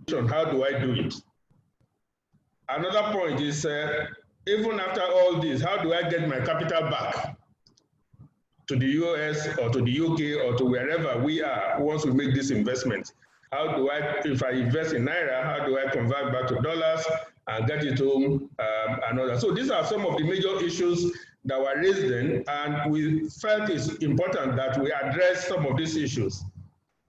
how do I do it? Another point is, even after all this, how do I get my capital back to the US or to the UK or to wherever we are once we make this investment? How do I, if I invest in Naira, how do I convert back to dollars and get it home and all that? So these are some of the major issues that were raised then, and we felt it's important that we address some of these issues.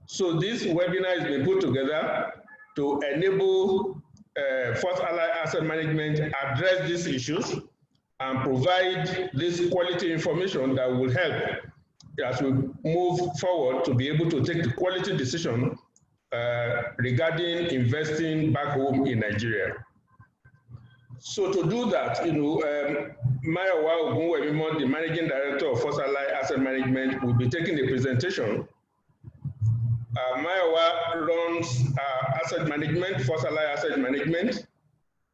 So this webinar is being put together to enable First Ally Asset Management address these issues and provide this quality information that will help as we move forward to be able to take the quality decision regarding investing back home in Nigeria. So to do that, Mayowa Ogunwemimo, the Managing Director of First Ally Asset Management, will be taking a presentation. Mayowa runs asset management, First Ally Asset Management.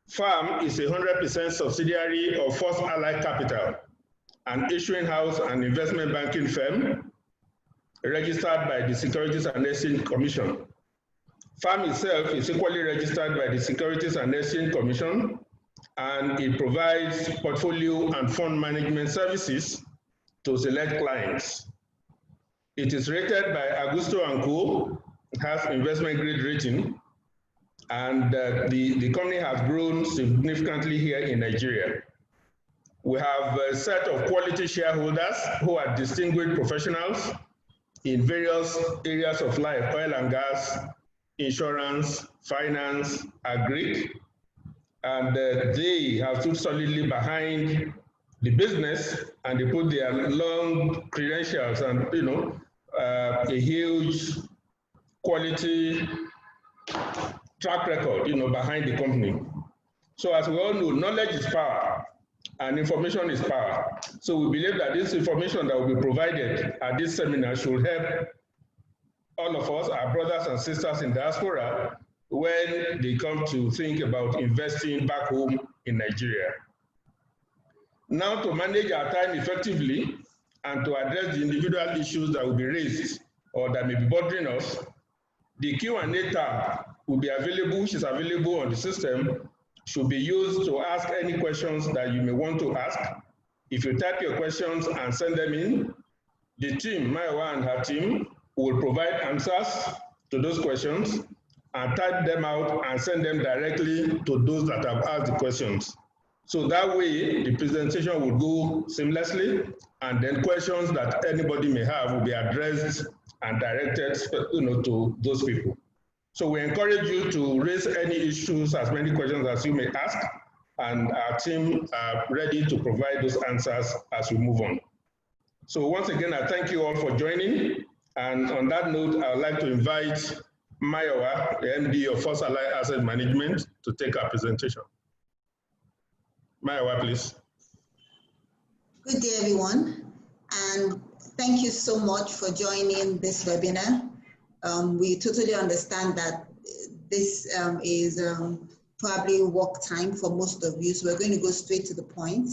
FAM is a 100% subsidiary of First Ally Capital, an issuing house and investment banking firm registered by the Securities and Exchange Commission. FAM itself is equally registered by the Securities and Exchange Commission, and it provides portfolio and fund management services to select clients. It is rated by Augusto & Co. It has investment grade rating, and the company has grown significantly here in Nigeria. We have a set of quality shareholders who are distinguished professionals in various areas of life: oil and gas, insurance, finance, agri, and they have stood solidly behind the business, and they put their long credentials and a huge quality track record behind the company. So as we all know, knowledge is power and information is power. So we believe that this information that will be provided at this seminar should help all of us, our brothers and sisters in diaspora, when they come to think about investing back home in Nigeria. Now, to manage our time effectively and to address the individual issues that will be raised or that may be bothering us, the Q&A tab will be available, which is available on the system, should be used to ask any questions that you may want to ask. If you type your questions and send them in, the team, Mayowa and her team, will provide answers to those questions and type them out and send them directly to those that have asked the questions. So that way, the presentation will go seamlessly, and then questions that anybody may have will be addressed and directed to those people. So we encourage you to raise any issues, as many questions as you may ask, and our team are ready to provide those answers as we move on. So once again, I thank you all for joining. And on that note, I would like to invite Mayowa, the MD of First Ally Asset Management, to take our presentation. Mayowa, please. Good day, everyone. And thank you so much for joining this webinar. We totally understand that this is probably work time for most of you, so we're going to go straight to the point.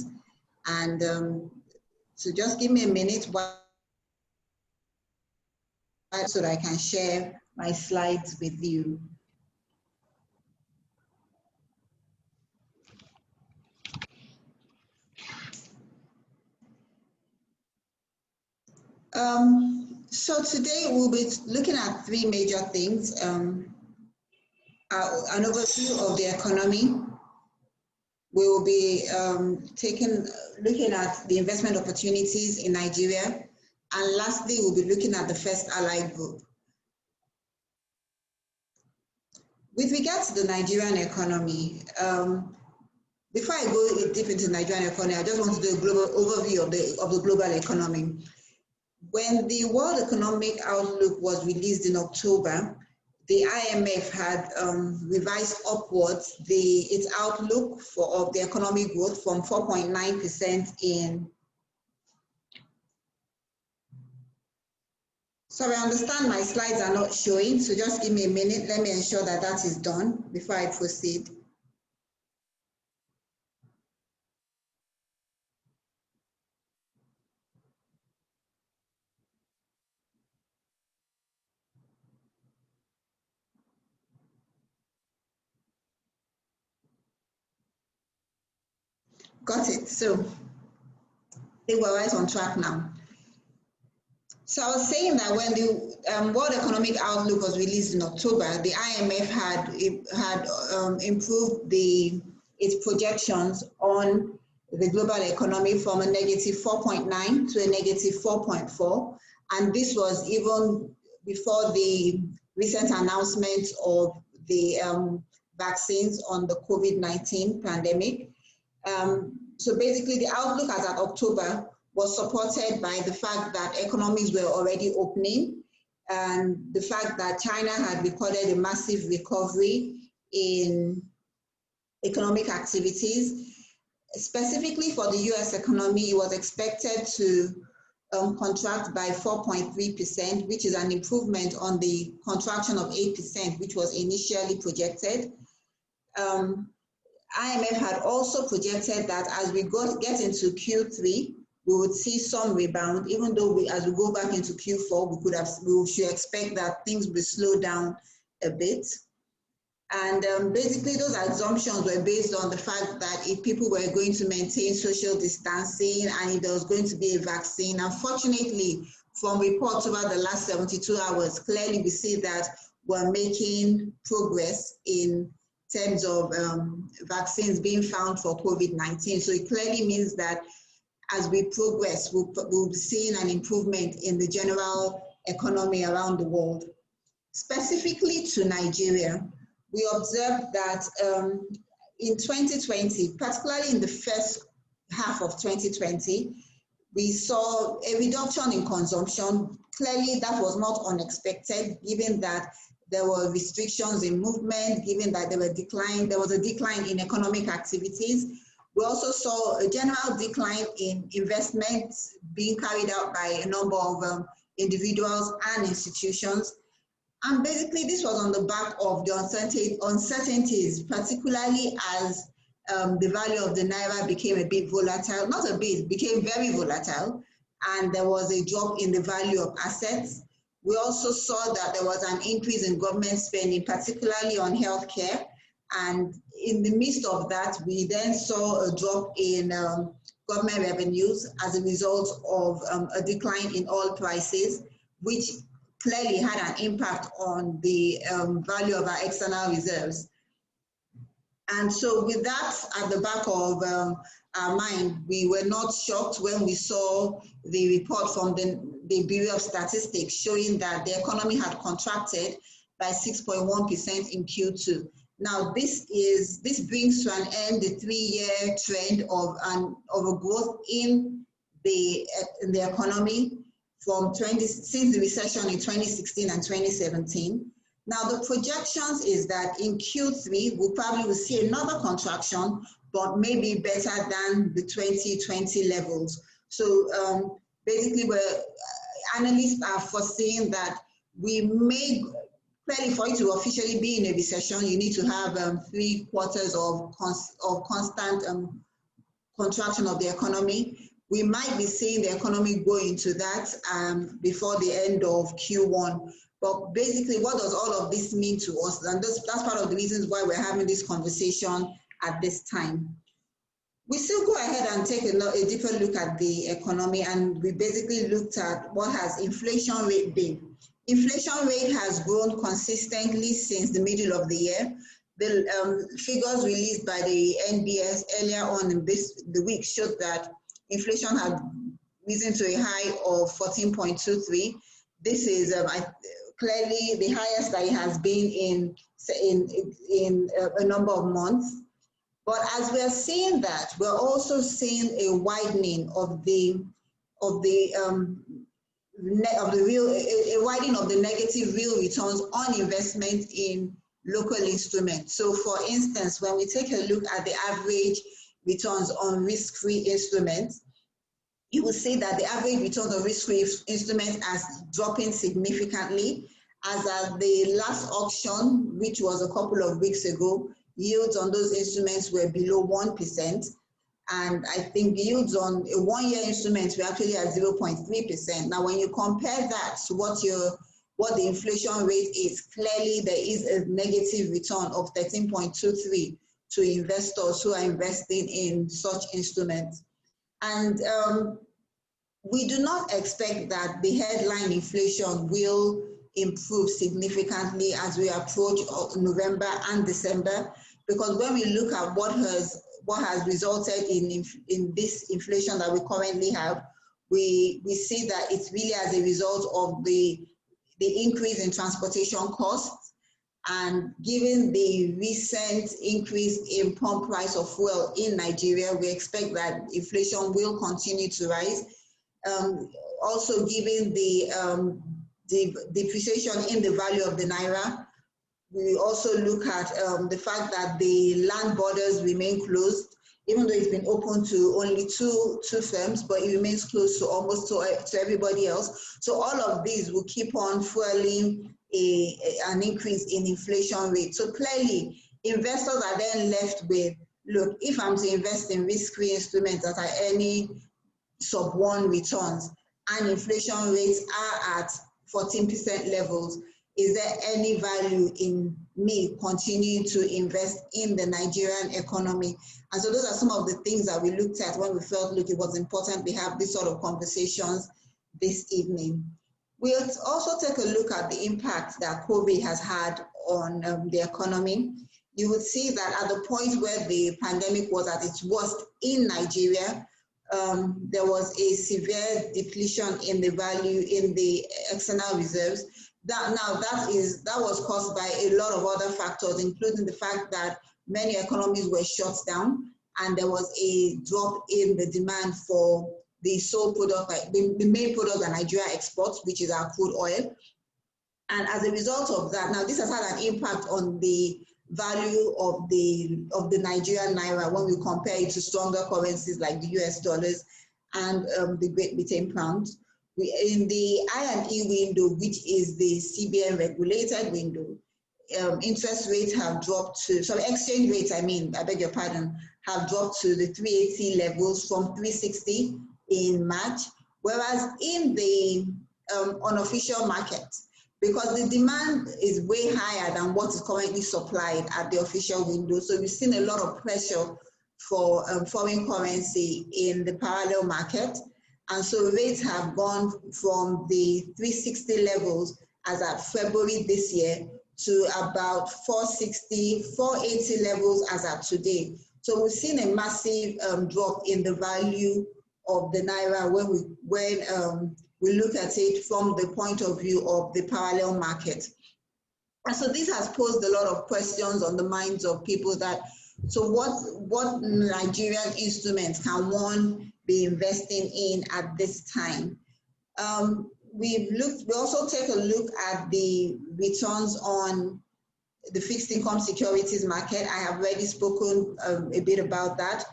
And so just give me a minute so that I can share my slides with you. So today we'll be looking at three major things. An overview of the economy. We will be looking at the investment opportunities in Nigeria. And lastly, we'll be looking at the First Ally Group. With regard to the Nigerian economy, before I go deep into the Nigerian economy, I just want to do a global overview of the global economy. When the World Economic Outlook was released in October, the IMF had revised upwards its outlook of the economic growth from 4.9% in. Sorry, I understand my slides are not showing, so just give me a minute. Let me ensure that that is done before I proceed. Got it. So I think we're right on track now. So I was saying that when the World Economic Outlook was released in October, the IMF had improved its projections on the global economy from a negative 4.9 to a negative 4.4, and this was even before the recent announcement of the vaccines on the COVID-19 pandemic. So basically, the outlook as at October was supported by the fact that economies were already opening and the fact that China had recorded a massive recovery in economic activities. Specifically for the US economy, it was expected to contract by 4.3%, which is an improvement on the contraction of 8%, which was initially projected. IMF had also projected that as we get into Q3, we would see some rebound, even though as we go back into Q4, we should expect that things will slow down a bit. And basically those assumptions were based on the fact that if people were going to maintain social distancing and if there was going to be a vaccine. Unfortunately, from reports over the last 72 hours, clearly we see that we're making progress in terms of vaccines being found for COVID-19. So it clearly means that as we progress, we'll be seeing an improvement in the general economy around the world. Specifically to Nigeria, we observed that in 2020, particularly in the first half of 2020, we saw a reduction in consumption. Clearly, that was not unexpected, given that there were restrictions in movement, given that there was a decline in economic activities. We also saw a general decline in investments being carried out by a number of individuals and institutions. And basically, this was on the back of the uncertainties, particularly as the value of the Naira became a bit volatile, not a bit, became very volatile, and there was a drop in the value of assets. We also saw that there was an increase in government spending, particularly on healthcare. And in the midst of that, we then saw a drop in government revenues as a result of a decline in oil prices, which clearly had an impact on the value of our external reserves. And so with that at the back of our mind, we were not shocked when we saw the report from the Bureau of Statistics showing that the economy had contracted by 6.1% in Q2. Now, this brings to an end the 3-year trend of a growth in the economy since the recession in 2016 and 2017. Now, the projections is that in Q3, we'll probably see another contraction, but maybe better than the 2020 levels. So basically, analysts are foreseeing that we may, clearly for it to officially be in a recession, you need to have 3 quarters of constant contraction of the economy. We might be seeing the economy go into that before the end of Q1. But basically, what does all of this mean to us? And that's part of the reasons why we're having this conversation at this time. We still go ahead and take a deeper look at the economy, and we basically looked at what has inflation rate been. Inflation rate has grown consistently since the middle of the year. The figures released by the NBS earlier on in the week showed that inflation had risen to a high of 14.23. This is clearly the highest that it has been in a number of months. But as we're seeing that, we're also seeing a widening of the negative real returns on investment in local instruments. So for instance, when we take a look at the average returns on risk-free instruments, you will see that the average return on risk-free instruments is dropping significantly. As at the last auction, which was a couple of weeks ago, yields on those instruments were below 1%. And I think yields on a 1-year instrument were actually at 0.3%. Now, when you compare that to what the inflation rate is, clearly there is a negative return of 13.23, to investors who are investing in such instruments. And we do not expect that the headline inflation will improve significantly as we approach November and December, because when we look at what has resulted in this inflation that we currently have, we see that it's really as a result of the increase in transportation costs, and given the recent increase in pump price of fuel in Nigeria, we expect that inflation will continue to rise. Also, given the depreciation in the value of the naira, we also look at the fact that the land borders remain closed, even though it's been open to only two firms, but it remains closed to almost to everybody else. So all of these will keep on fueling an increase in inflation rate. So clearly, investors are then left with, look, if I'm to invest in risk-free instruments that are earning sub-1 returns and inflation rates are at 14% levels, is there any value in me continuing to invest in the Nigerian economy? And so those are some of the things that we looked at when we felt, look, it was important we have this sort of conversations this evening. We'll also take a look at the impact that COVID has had on the economy. You would see that at the point where the pandemic was at its worst in Nigeria, there was a severe depletion in the value in the external reserves. That was caused by a lot of other factors, including the fact that many economies were shut down, and there was a drop in the demand for the sole product, like the main product that Nigeria exports, which is our crude oil. And as a result of that, now this has had an impact on the value of the Nigerian naira when we compare it to stronger currencies like the US dollars and the Great Britain pound. In the I&E window, which is the CBN regulated window, interest rates have dropped to, sorry, exchange rates, I beg your pardon, have dropped to the 380 levels from 360 in March, whereas in the unofficial market, because the demand is way higher than what is currently supplied at the official window. So we've seen a lot of pressure for foreign currency in the parallel market. And so rates have gone from the 360 levels as at February this year to about 460, 480 levels as at today. So we've seen a massive drop in the value of the naira when we look at it from the point of view of the parallel market. And so this has posed a lot of questions on the minds of people that, so what Nigerian instruments can one be investing in at this time? We also take a look at the returns on the fixed income securities market. I have already spoken a bit about that,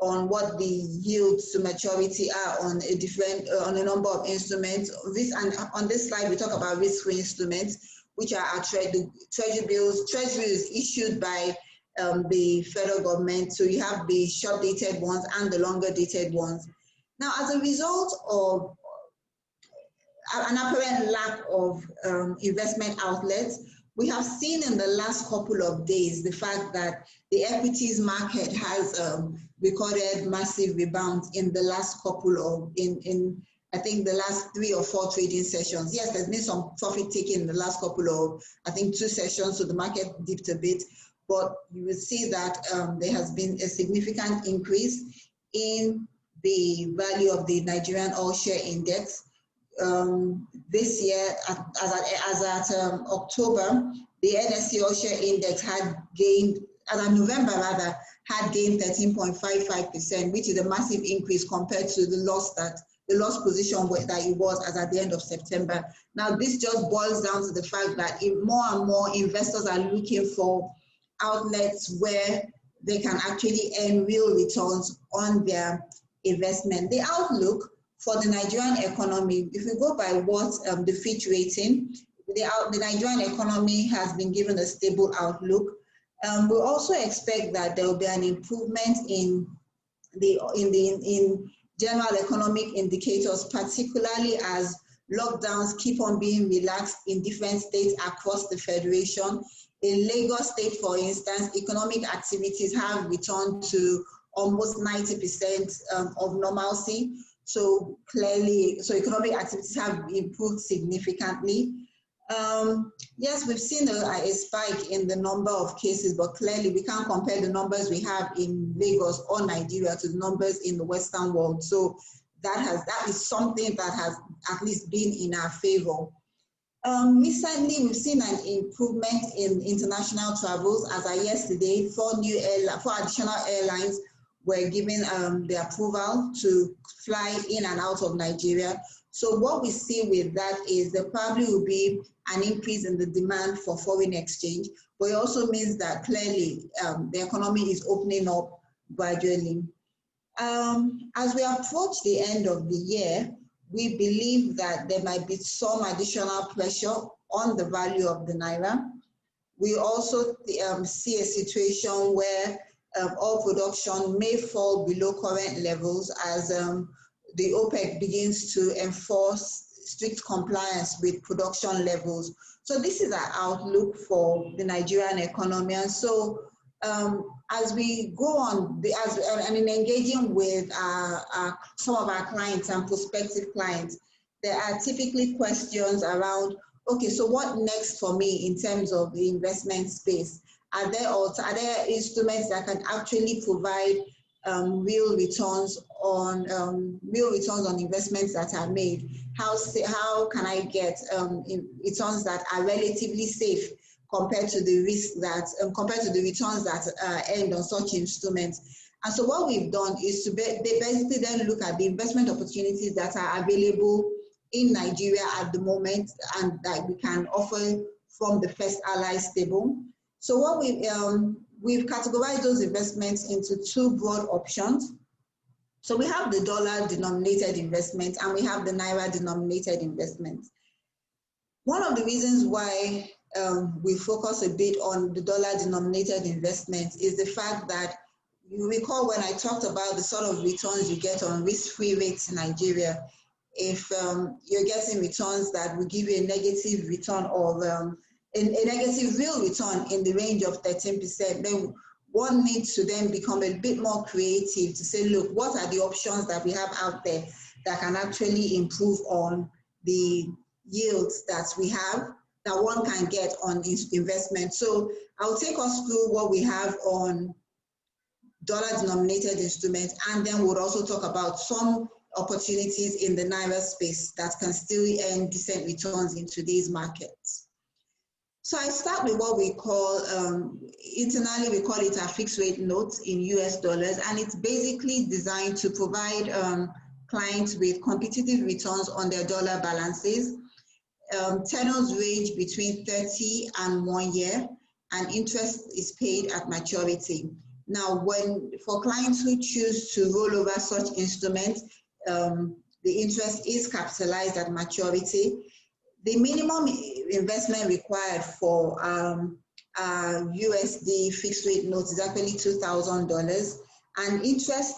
on what the yields to maturity are on a number of instruments. And on this slide, we talk about risk-free instruments, which are our Treasury Bills. Treasury is issued by the federal government. So you have the short-dated ones and the longer-dated ones. Now, as a result of an apparent lack of investment outlets, we have seen in the last couple of days the fact that the equities market has recorded massive rebounds in the last couple of, I think the last 3 or 4 trading sessions. Yes, there's been some profit taking in the last couple of, I think 2 sessions, so the market dipped a bit, but you will see that there has been a significant increase in the value of the Nigerian All Share Index. This year, as at October, the NSE All Share Index had gained, as of November rather, had gained 13.55%, which is a massive increase compared to the loss position that it was as at the end of September. Now, this just boils down to the fact that more and more investors are looking for outlets where they can actually earn real returns on their investment. The outlook for the Nigerian economy, if we go by what the Fitch rating, the Nigerian economy has been given a stable outlook. We also expect that there will be an improvement in general economic indicators, particularly as lockdowns keep on being relaxed in different states across the Federation. In Lagos State, for instance, economic activities have returned to almost 90% of normalcy. So clearly, so economic activities have improved significantly. Yes, we've seen a spike in the number of cases, but clearly we can't compare the numbers we have in Lagos or Nigeria to the numbers in the Western world. So that is something that has at least been in our favor. Recently, we've seen an improvement in international travels. As of yesterday, 4 additional airlines were given the approval to fly in and out of Nigeria. So what we see with that is there probably will be an increase in the demand for foreign exchange, but it also means that clearly the economy is opening up gradually. As we approach the end of the year, we believe that there might be some additional pressure on the value of the Naira. We also see a situation where oil production may fall below current levels as the OPEC begins to enforce strict compliance with production levels. So this is our outlook for the Nigerian economy. And so as we go on, and in engaging with some of our clients and prospective clients, there are typically questions around, okay, so what next for me in terms of the investment space? Are there instruments that can actually provide real returns on investments that are made? How can I get returns that are relatively safe compared to the risk that compared to the returns that are earned on such instruments? And so what we've done is to basically then look at the investment opportunities that are available in Nigeria at the moment and that we can offer from the First Allies table. So what we've categorized those investments into two broad options. So we have the dollar-denominated investments and we have the Naira-denominated investments. One of the reasons why we focus a bit on the dollar-denominated investments is the fact that you recall when I talked about the sort of returns you get on risk-free rates in Nigeria. If you're getting returns that will give you a negative return of a negative real return in the range of 13%, then one needs to then become a bit more creative to say, look, what are the options that we have out there that can actually improve on the yields that we have, that one can get on investment. So I'll take us through what we have on dollar-denominated instruments, and then we'll also talk about some opportunities in the Naira space that can still earn decent returns in today's markets. So I start with what we call, internally we call it a fixed rate note in US dollars, and it's basically designed to provide clients with competitive returns on their dollar balances. Tenors range between 30 and 1 year, and interest is paid at maturity. Now, for clients who choose to roll over such instruments, the interest is capitalized at maturity. The minimum investment required for USD fixed rate notes is actually $2,000, and interest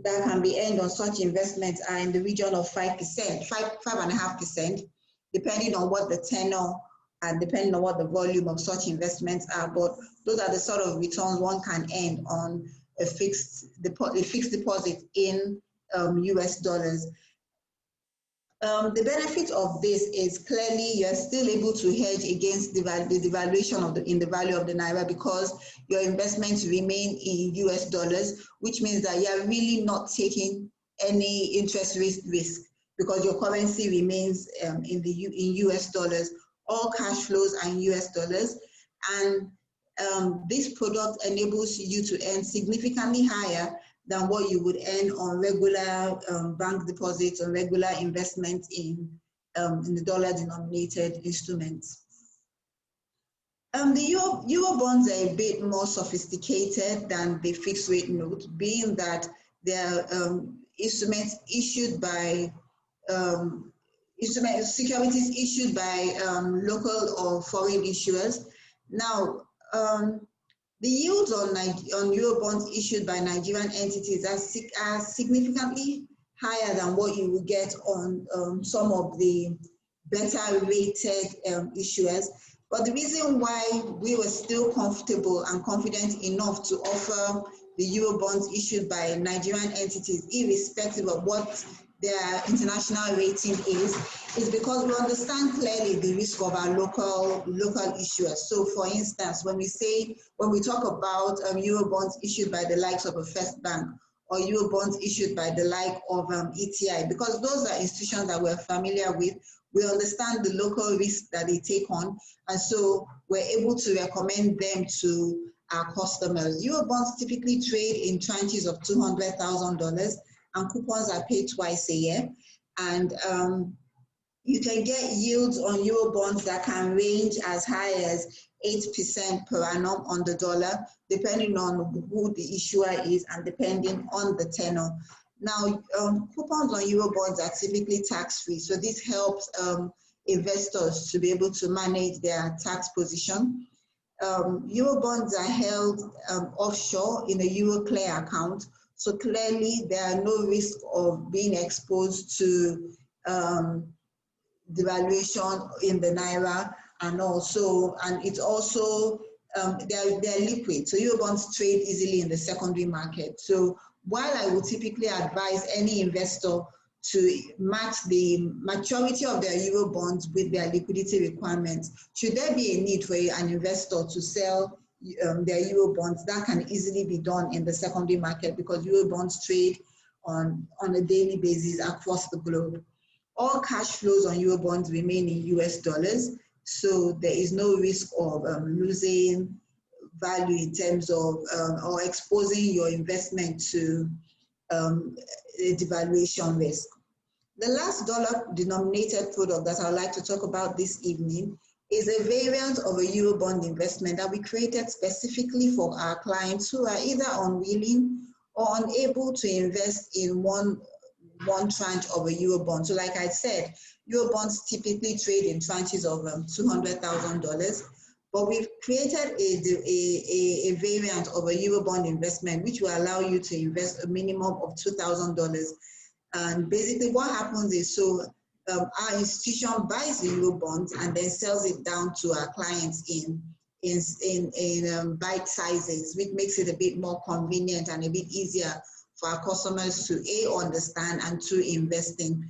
that can be earned on such investments are in the region of 5%, 5.5%, depending on what the tenor and depending on what the volume of such investments are. But those are the sort of returns one can earn on a fixed deposit in US dollars. The benefit of this is clearly you're still able to hedge against the devaluation in the value of the Naira, because your investments remain in US dollars, which means that you're really not taking any interest risk because your currency remains in US dollars. All cash flows are in US dollars, and this product enables you to earn significantly higher than what you would earn on regular bank deposits or regular investments in the dollar-denominated instruments. The Euro bonds are a bit more sophisticated than the fixed rate note, being that they're instruments issued by securities issued by local or foreign issuers. Now, the yields on Euro bonds issued by Nigerian entities are significantly higher than what you would get on some of the better rated issuers. But the reason why we were still comfortable and confident enough to offer the Euro bonds issued by Nigerian entities, irrespective of what their international rating is because we understand clearly the risk of our local issuers. So for instance, when we talk about Euro bonds issued by the likes of a First Bank or Euro bonds issued by the like of ETI, because those are institutions that we're familiar with, we understand the local risk that they take on, and so we're able to recommend them to our customers. Euro bonds typically trade in tranches of $200,000, and coupons are paid twice a year. And you can get yields on Euro bonds that can range as high as 8% per annum on the dollar, depending on who the issuer is and depending on the tenor. Now, coupons on Euro bonds are typically tax-free, so this helps investors to be able to manage their tax position. Euro bonds are held offshore in a Euro clear account, so clearly there are no risk of being exposed to devaluation in the Naira, and it's also they're liquid, so Euro bonds trade easily in the secondary market. So while I would typically advise any investor to match the maturity of their Euro bonds with their liquidity requirements, should there be a need for an investor to sell their Euro bonds, that can easily be done in the secondary market because Euro bonds trade on a daily basis across the globe. All cash flows on Euro bonds remain in US dollars, so there is no risk of losing value in terms of or exposing your investment to a devaluation risk. The last dollar-denominated product that I'd like to talk about this evening is a variant of a Euro bond investment that we created specifically for our clients who are either unwilling or unable to invest in one tranche of a Euro bond. So like I said, Euro bonds typically trade in tranches of $200,000, but we've created a variant of a Euro bond investment which will allow you to invest a minimum of $2,000. And basically what happens is, our institution buys the Euro bonds and then sells it down to our clients in bite sizes, which makes it a bit more convenient and a bit easier for our customers to A, understand, and to invest in.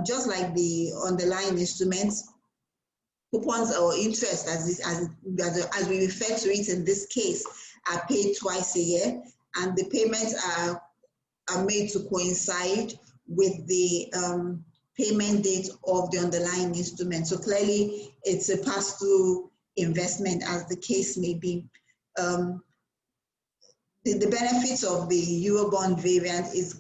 Just like the underlying instruments, coupons or interest, as we refer to it in this case, are paid twice a year, and the payments are made to coincide with the payment date of the underlying instrument. So clearly, it's a pass-through investment, as the case may be. The benefits of the Euro bond variant is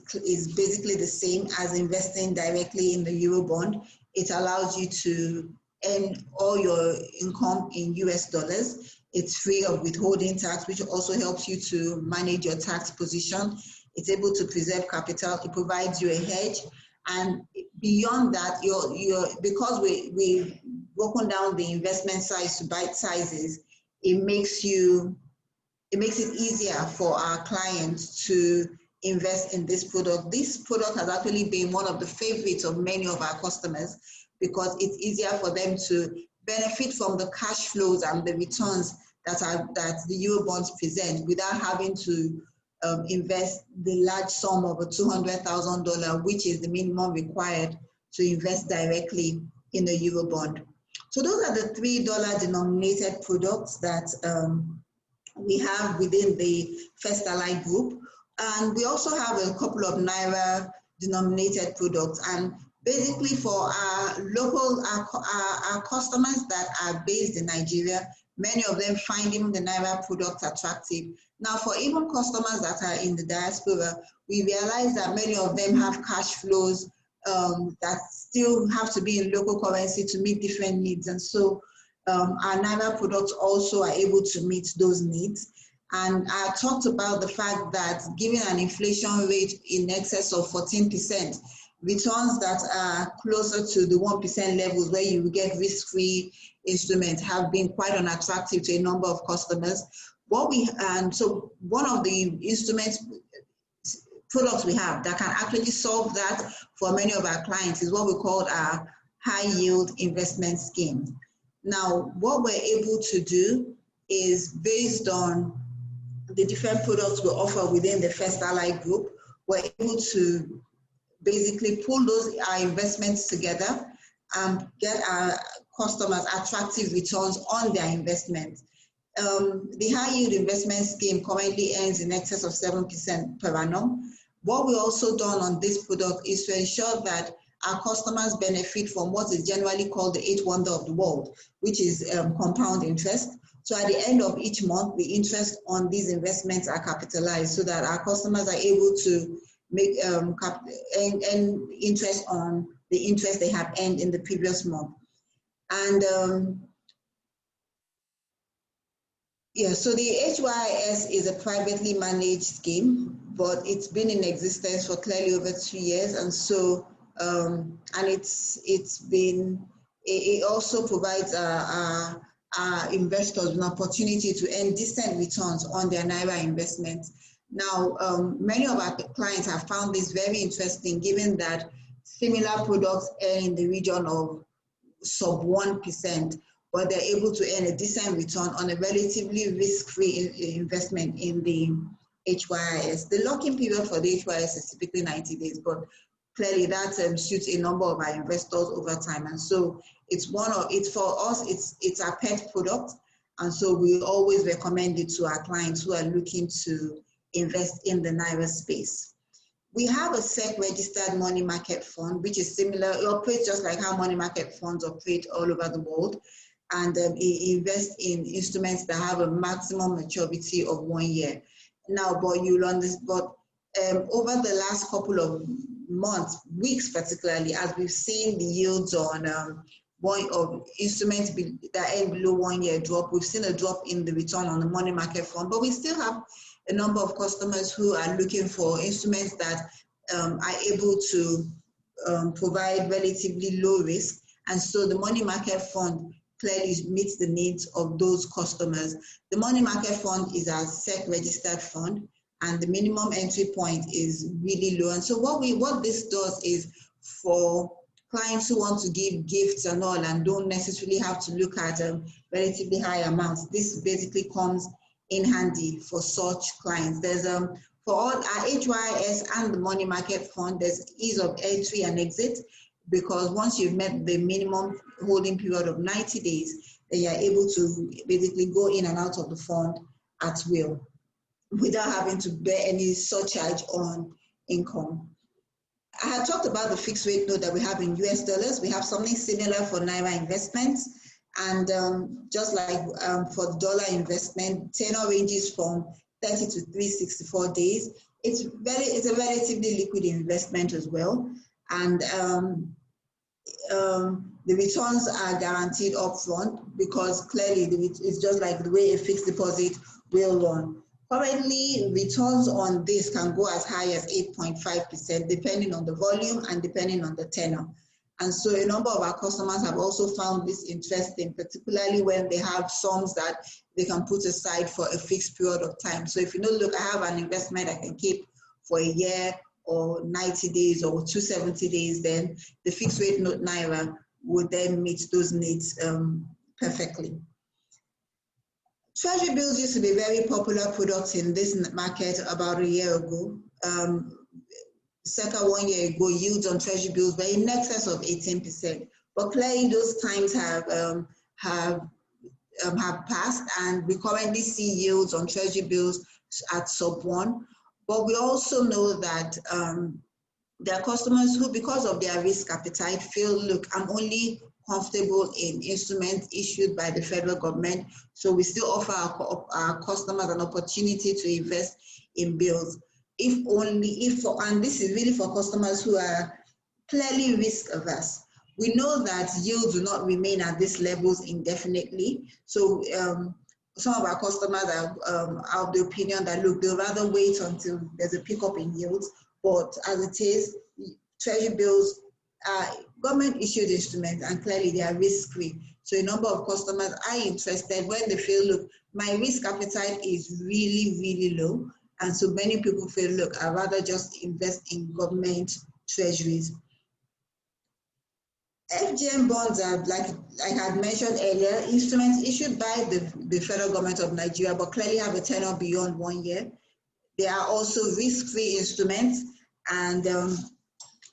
basically the same as investing directly in the Euro bond. It allows you to earn all your income in US dollars. It's free of withholding tax, which also helps you to manage your tax position. It's able to preserve capital. It provides you a hedge. And beyond that, because we've broken down the investment size to bite sizes, it makes it easier for our clients to invest in this product. This product has actually been one of the favorites of many of our customers because it's easier for them to benefit from the cash flows and the returns that the Euro bonds present without having to invest the large sum of $200,000, which is the minimum required to invest directly in a Euro bond. So those are the $3 denominated products that we have within the First Ally group. And we also have a couple of Naira denominated products. And basically for our customers that are based in Nigeria, many of them find even the Naira product attractive. Now, for even customers that are in the diaspora, we realize that many of them have cash flows that still have to be in local currency to meet different needs. And so our Naira products also are able to meet those needs. And I talked about the fact that given an inflation rate in excess of 14%, returns that are closer to the 1% levels where you get risk-free instruments have been quite unattractive to a number of customers. So one of the products we have that can actually solve that for many of our clients is what we call our high yield investment scheme. Now, what we're able to do is based on the different products we offer within the First Ally Group, we're able to basically pull our investments together and get our customers attractive returns on their investments. The high yield investment scheme currently earns in excess of 7% per annum. What we also done on this product is to ensure that our customers benefit from what is generally called the eighth wonder of the world, which is compound interest. So at the end of each month, the interest on these investments are capitalized so that our customers are able to make interest on the interest they have earned in the previous month. And yeah, so the HYS is a privately managed scheme, but it's been in existence for clearly over 2 years, and so and it also provides our investors an opportunity to earn decent returns on their Naira investments. Now, many of our clients have found this very interesting, given that similar products earn in the region of sub 1%, but they're able to earn a decent return on a relatively risk-free investment in the HYS. The lock-in period for the HYS is typically 90 days, but clearly that suits a number of our investors over time. And so it's for us, it's our pet product. And so we always recommend it to our clients who are looking to invest in the Naira space. We have a SEC-registered money market fund, which is similar. It operates just like how money market funds operate all over the world. And it invests in instruments that have a maximum maturity of 1 year. Now, but you'll understand, over the last couple of months, weeks particularly, as we've seen the yields on instruments that end below 1 year drop, we've seen a drop in the return on the money market fund, but we still have a number of customers who are looking for instruments that are able to provide relatively low risk. And so the money market fund clearly meets the needs of those customers. The money market fund is a SEC-registered fund, and the minimum entry point is really low. And so what this does is, for clients who want to give gifts and all and don't necessarily have to look at relatively high amounts, this basically comes in handy for such clients. There's for all our HYS and the money market fund, there's ease of entry and exit, because once you've met the minimum holding period of 90 days, then you're able to basically go in and out of the fund at will without having to bear any surcharge on income. I had talked about the fixed rate note that we have in US dollars. We have something similar for Naira investments. And just like for the dollar investment, tenor ranges from 30 to 364 days. It's a relatively liquid investment as well. And the returns are guaranteed upfront, because clearly it's just like the way a fixed deposit will run. Currently, returns on this can go as high as 8.5%, depending on the volume and depending on the tenor. And so a number of our customers have also found this interesting, particularly when they have sums that they can put aside for a fixed period of time. So if you know, look, I have an investment I can keep for a year or 90 days or 270 days, then the fixed rate note Naira would then meet those needs perfectly. Treasury bills used to be a very popular product in this market about a year ago. Circa 1 year ago, yields on treasury bills were in excess of 18%. But clearly those times have passed, and we currently see yields on treasury bills at sub 1. But we also know that there are customers who, because of their risk appetite, feel, look, I'm only comfortable in instruments issued by the federal government. So we still offer our customers an opportunity to invest in bills. And this is really for customers who are clearly risk averse. We know that yields will not remain at these levels indefinitely. So some of our customers are of the opinion that, look, they'll rather wait until there's a pickup in yields. But as it is, treasury bills are government issued instruments, and clearly they are risk-free. So a number of customers are interested when they feel, look, my risk appetite is really, really low. And so many people feel, look, I'd rather just invest in government treasuries. FGM bonds are, like I had mentioned earlier, instruments issued by the federal government of Nigeria, but clearly have a tenure beyond 1 year. They are also risk-free instruments, and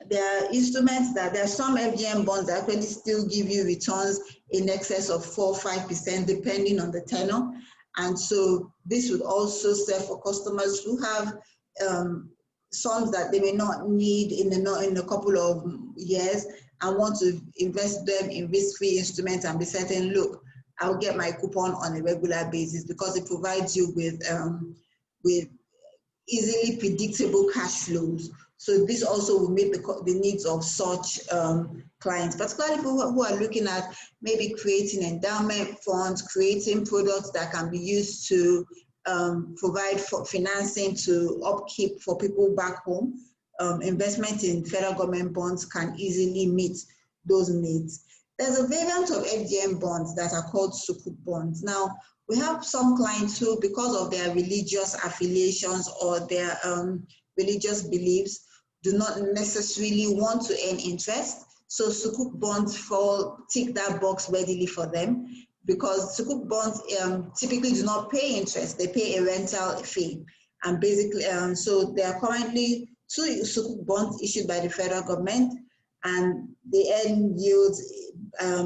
there are instruments that there are some FGM bonds that actually still give you returns in excess of 4 or 5%, depending on the tenor. And so this would also serve for customers who have sums that they may not need in a couple of years and want to invest them in risk-free instruments and be certain, look, I'll get my coupon on a regular basis, because it provides you with easily predictable cash flows. So this also will meet the needs of such clients, particularly people who are looking at maybe creating endowment funds, creating products that can be used to provide for financing to upkeep for people back home. Investment in federal government bonds can easily meet those needs. There's a variant of FGM bonds that are called Sukuk bonds. Now, we have some clients who, because of their religious affiliations or their religious beliefs, do not necessarily want to earn interest. So Sukuk bonds tick that box readily for them, because Sukuk bonds typically do not pay interest. They pay a rental fee. And basically, so there are currently 2 Sukuk bonds issued by the federal government, and they earn yields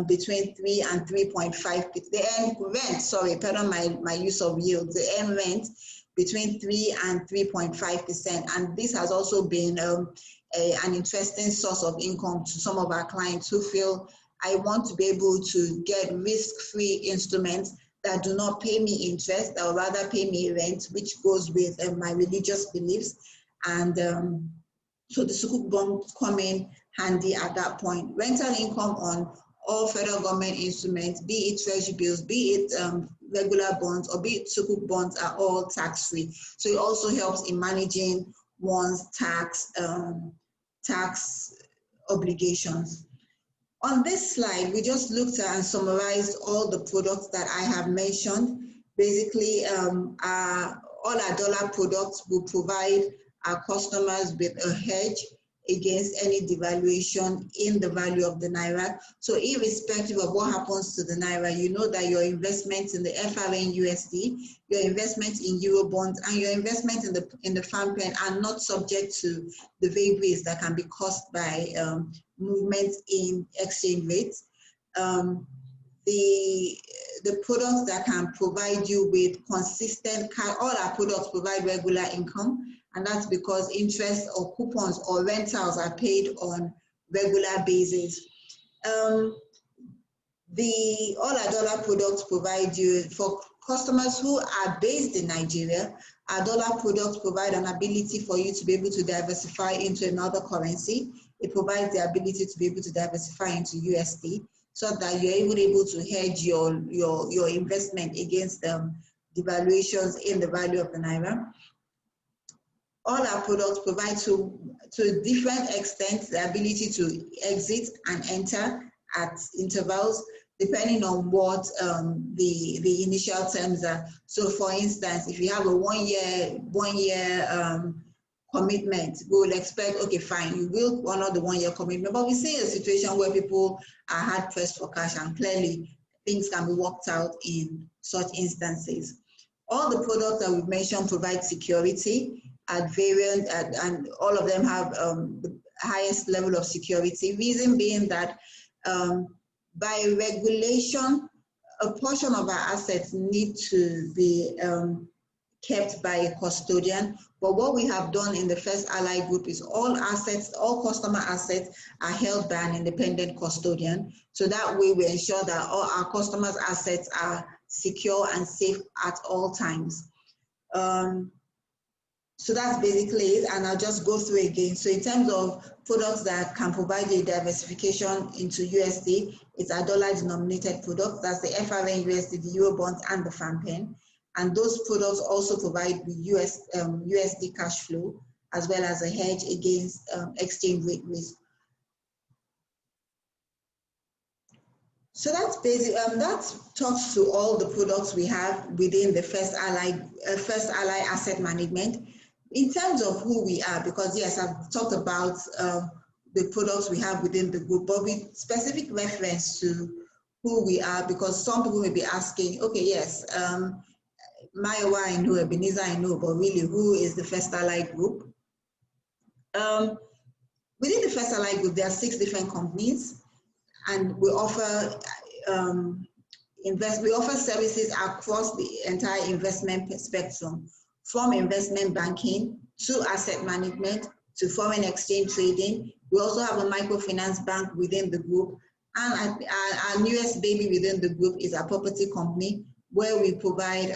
between 3 and 3.5. They earn rent, sorry, pardon my use of yield. They earn rent between 3 and 3.5%. And this has also been an interesting source of income to some of our clients who feel, I want to be able to get risk-free instruments that do not pay me interest, that will rather pay me rent, which goes with my religious beliefs. And so the Sukuk bonds come in handy at that point. Rental income on all federal government instruments, be it Treasury Bills, be it regular bonds, or be it Sukuk bonds, are all tax-free. So it also helps in managing one's tax obligations. On this slide, we just looked at and summarized all the products that I have mentioned. Basically, all our dollar products will provide our customers with a hedge against any devaluation in the value of the Naira. So irrespective of what happens to the Naira, you know that your investments in the FRN USD, your investments in Euro bonds, and your investments in the farm pen are not subject to the vagaries that can be caused by movements in exchange rates. The products that can provide you with consistent cash, all our products provide regular income, and that's because interest or coupons or rentals are paid on regular basis. All our dollar products provide you, for customers who are based in Nigeria, our dollar products provide an ability for you to be able to diversify into another currency. It provides the ability to be able to diversify into USD, so that you're able to hedge your investment against devaluations in the value of the Naira. All our products provide to different extents the ability to exit and enter at intervals, depending on what the initial terms are. So for instance, if you have a one year commitment, we will expect, okay, fine, you will honor the 1 year commitment, but we see a situation where people are hard pressed for cash, and clearly things can be worked out in such instances. All the products that we've mentioned provide security at Variance, and all of them have the highest level of security. Reason being that by regulation, a portion of our assets need to be kept by a custodian. But what we have done in the First Ally Group is all customer assets are held by an independent custodian. So that way we ensure that all our customers' assets are secure and safe at all times. So that's basically it, and I'll just go through again. So in terms of products that can provide a diversification into USD, it's our dollar-denominated products. That's the FRN USD, the Euro bonds, and the farm pen. And those products also provide the USD cash flow, as well as a hedge against exchange rate risk. So that's basic. That talks to all the products we have within the First Ally Asset Management. In terms of who we are, because yes, I've talked about the products we have within the group, but with specific reference to who we are, because some people may be asking, okay, yes, Mayowa I know, Ebenezer I know, but really who is the First Allied Group? Within the First Allied Group, there are 6 different companies, and we offer services across the entire investment spectrum, from investment banking to asset management to foreign exchange trading. We also have a microfinance bank within the group, and our newest baby within the group is our property company, where we provide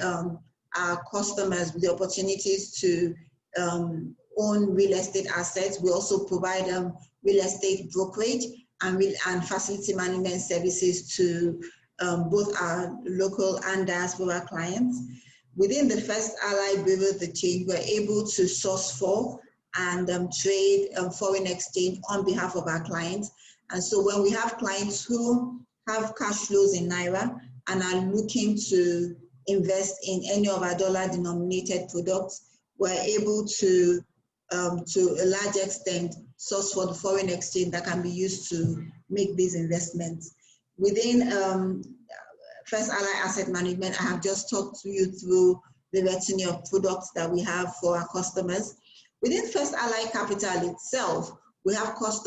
our customers with the opportunities to own real estate assets. We also provide real estate brokerage and facility management services to both our local and diaspora clients. Within the First Allied Bureau of the Change, we're able to source for and trade foreign exchange on behalf of our clients. And so when we have clients who have cash flows in Naira and are looking to invest in any of our dollar-denominated products, we're able to a large extent, source for the foreign exchange that can be used to make these investments. Within First Allied Asset Management, I have just talked to you through the retinue of products that we have for our customers. Within First Allied Capital itself, we have as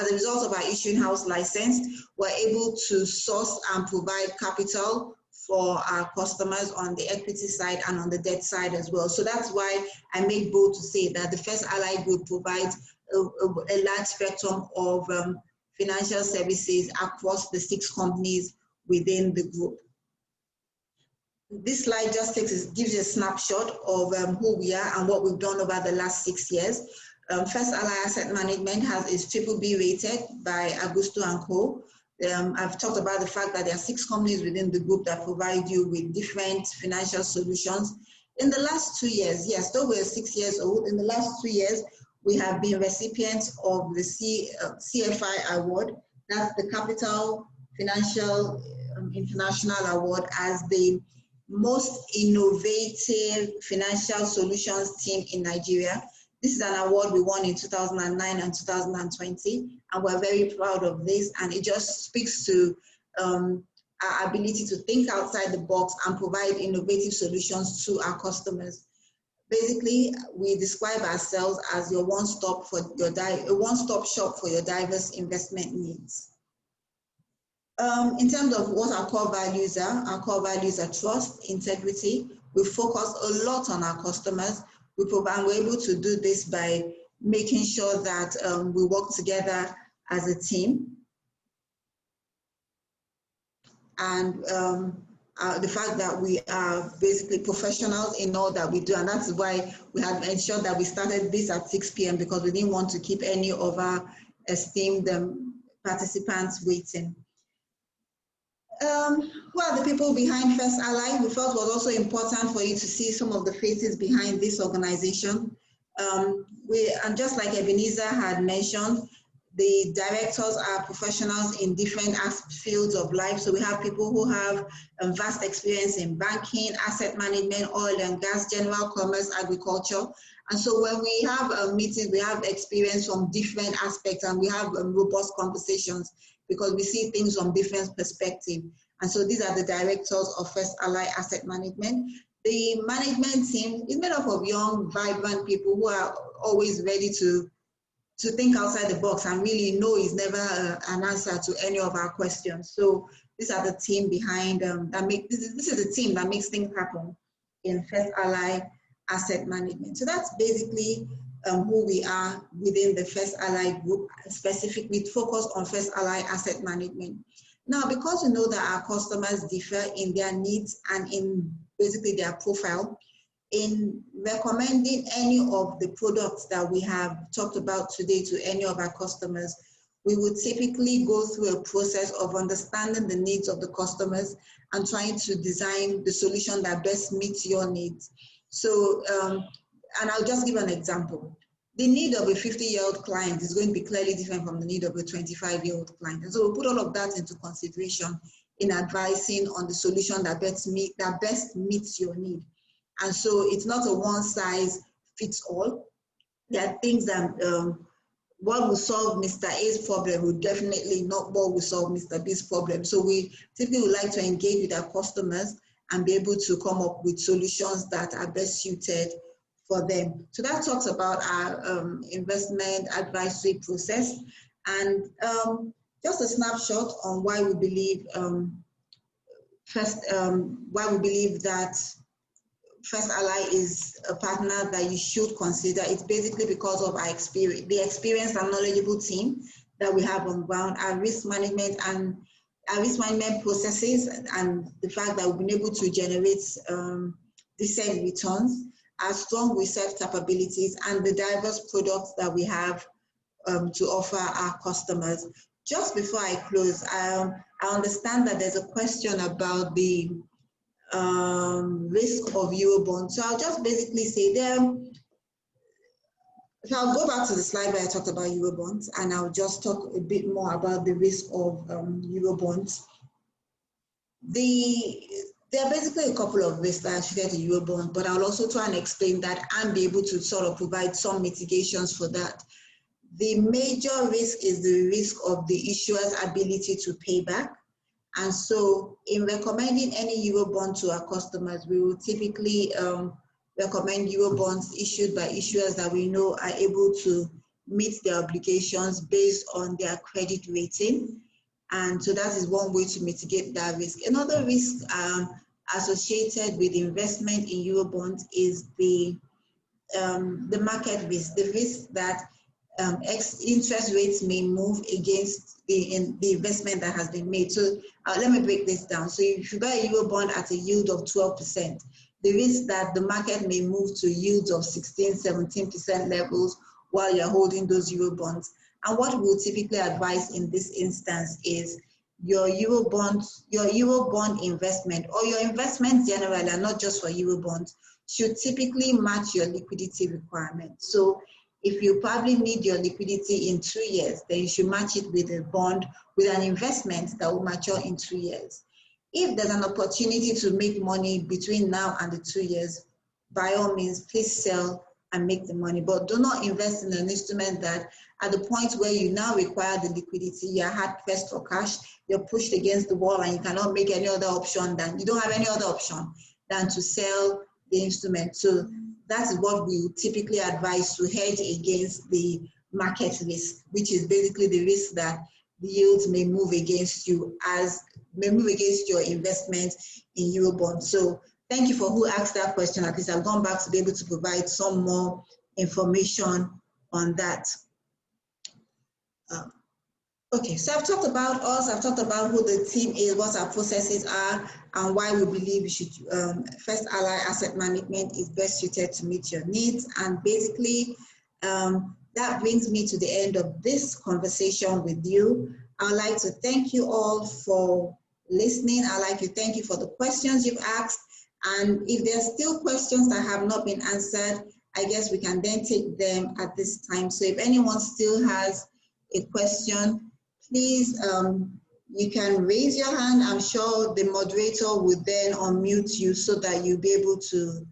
a result of our issuing house license, we're able to source and provide capital for our customers on the equity side and on the debt side as well. So that's why I make bold to say that the First Allied Group provides a large spectrum of financial services across the 6 companies within the group. This slide just gives you a snapshot of who we are and what we've done over the last 6 years. First Allied Asset Management is BBB rated by Augusto & Co. I've talked about the fact that there are 6 companies within the group that provide you with different financial solutions. In the last 2 years, yes, though we're 6 years old, in the last 2 years, we have been recipients of the CFI Award. That's the Capital Financial International Award as the most innovative financial solutions team in Nigeria. This is an award we won in 2009 and 2020, and we're very proud of this. And it just speaks to our ability to think outside the box and provide innovative solutions to our customers. Basically, we describe ourselves as your one-stop shop for your diverse investment needs. In terms of what our core values are trust, integrity. We focus a lot on our customers. We're able to do this by making sure that we work together as a team. And the fact that we are basically professionals in all that we do, and that's why we have ensured that we started this at 6 p.m. because we didn't want to keep any of our esteemed participants waiting. Who are the people behind First Allied? We felt it was also important for you to see some of the faces behind this organization. And just like Ebenezer had mentioned, the directors are professionals in different fields of life. So we have people who have vast experience in banking, asset management, oil and gas, general commerce, agriculture. And so when we have meetings, we have experience from different aspects and we have robust conversations because we see things from different perspectives. And so these are the directors of First Allied Asset Management. The management team is made up of young, vibrant people who are always ready to think outside the box and really no is never an answer to any of our questions. So these are the team behind this is the team that makes things happen in First Allied Asset Management. So that's basically who we are within the First Allied Group, specifically focused on First Allied Asset Management. Now, because we know that our customers differ in their needs and in basically their profile, in recommending any of the products that we have talked about today to any of our customers, we would typically go through a process of understanding the needs of the customers and trying to design the solution that best meets your needs. So, and I'll just give an example. The need of a 50-year-old client is going to be clearly different from the need of a 25-year-old client. And so we'll put all of that into consideration in advising on the solution that best meets your need. And so it's not a one-size-fits-all. there are things that what will solve Mr. A's problem will definitely not what will solve Mr. B's problem. So we typically would like to engage with our customers and be able to come up with solutions that are best suited for them. So that talks about our investment advisory process. And just a snapshot on why we believe, why we believe that First Ally is a partner that you should consider. It's basically because of our experience, the experienced and knowledgeable team that we have on ground, our risk management processes, and the fact that we've been able to generate decent returns, our strong research capabilities, and the diverse products that we have to offer our customers. Just before I close, I understand that there's a question about the risk of Eurobond. So I'll just basically say there, so I'll go back to the slide where I talked about Eurobonds, and I'll just talk a bit more about the risk of Eurobonds. There are basically a couple of risks that are associated to Eurobond, but I'll also try and explain that and be able to sort of provide some mitigations for that. The major risk is the risk of the issuer's ability to pay back. And so in recommending any Eurobond to our customers, we will typically recommend Eurobonds issued by issuers that we know are able to meet their obligations based on their credit rating. And so that is one way to mitigate that risk. Another risk associated with investment in Eurobonds is the market risk, the risk that interest rates may move against the investment that has been made. So let me break this down. So if you buy a Eurobond at a yield of 12%, the risk that the market may move to yields of 16, 17% levels while you're holding those Eurobonds. And what we'll typically advise in this instance is your Eurobond investment, or your investments generally, and not just for Eurobonds, should typically match your liquidity requirements. So if you probably need your liquidity in 2 years, then you should match it with a bond, with an investment that will mature in 2 years. If there's an opportunity to make money between now and the 2 years, by all means, please sell and make the money. But do not invest in an instrument that at the point where you now require the liquidity, you're hard pressed for cash, you're pushed against the wall, and you cannot make any other option than, you don't have any other option than to sell the instrument. So that is what we would typically advise to hedge against the market risk, which is basically the risk that the yields may move against you, may move against your investment in Eurobonds. So thank you for who asked that question. At least I've gone back to be able to provide some more information on that. Okay, so I've talked about us, I've talked about who the team is, what our processes are, and why we believe we should, First Ally Asset Management is best suited to meet your needs. And basically, that brings me to the end of this conversation with you. I'd like to thank you all for listening. I'd like to thank you for the questions you've asked. And if there are still questions that have not been answered, I guess we can then take them at this time. So if anyone still has a question, please, you can raise your hand. I'm sure the moderator will then unmute you so that you'll be able to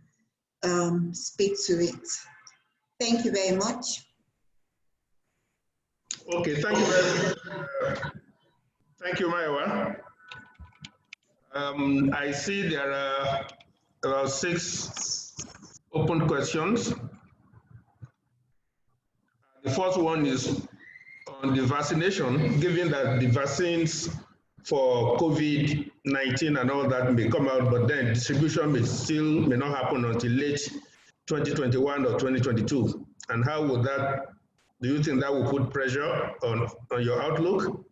speak to it. Thank you very much. Okay, thank you very much. Thank you, Maiwa. I see there are about 6 open questions. The first one is on the vaccination, given that the vaccines for COVID-19 and all that may come out, but then distribution may not happen until late 2021 or 2022. And how would that, do you think that will put pressure on your outlook?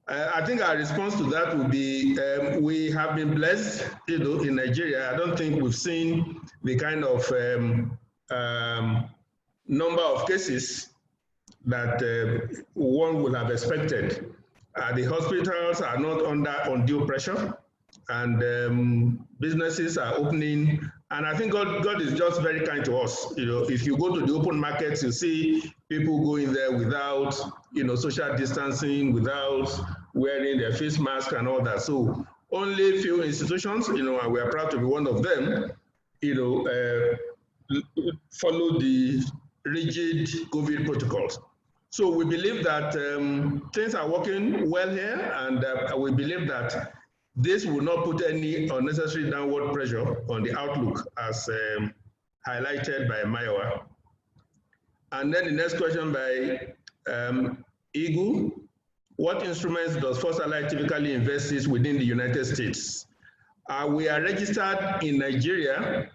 I think our response to that would be, we have been blessed, in Nigeria. I don't think we've seen the kind of number of cases that one would have expected. The hospitals are not under undue pressure, and businesses are opening. And I think God is just very kind to us. If you go to the open markets, you see people going there without, social distancing, without wearing their face mask and all that. So only few institutions, and we are proud to be one of them, follow the rigid COVID protocols. So we believe that things are working well here, and we believe that this will not put any unnecessary downward pressure on the outlook as highlighted by Mayowa. And then the next question by Igu. What instruments does First Ally typically invest in within the United States? We are registered in Nigeria,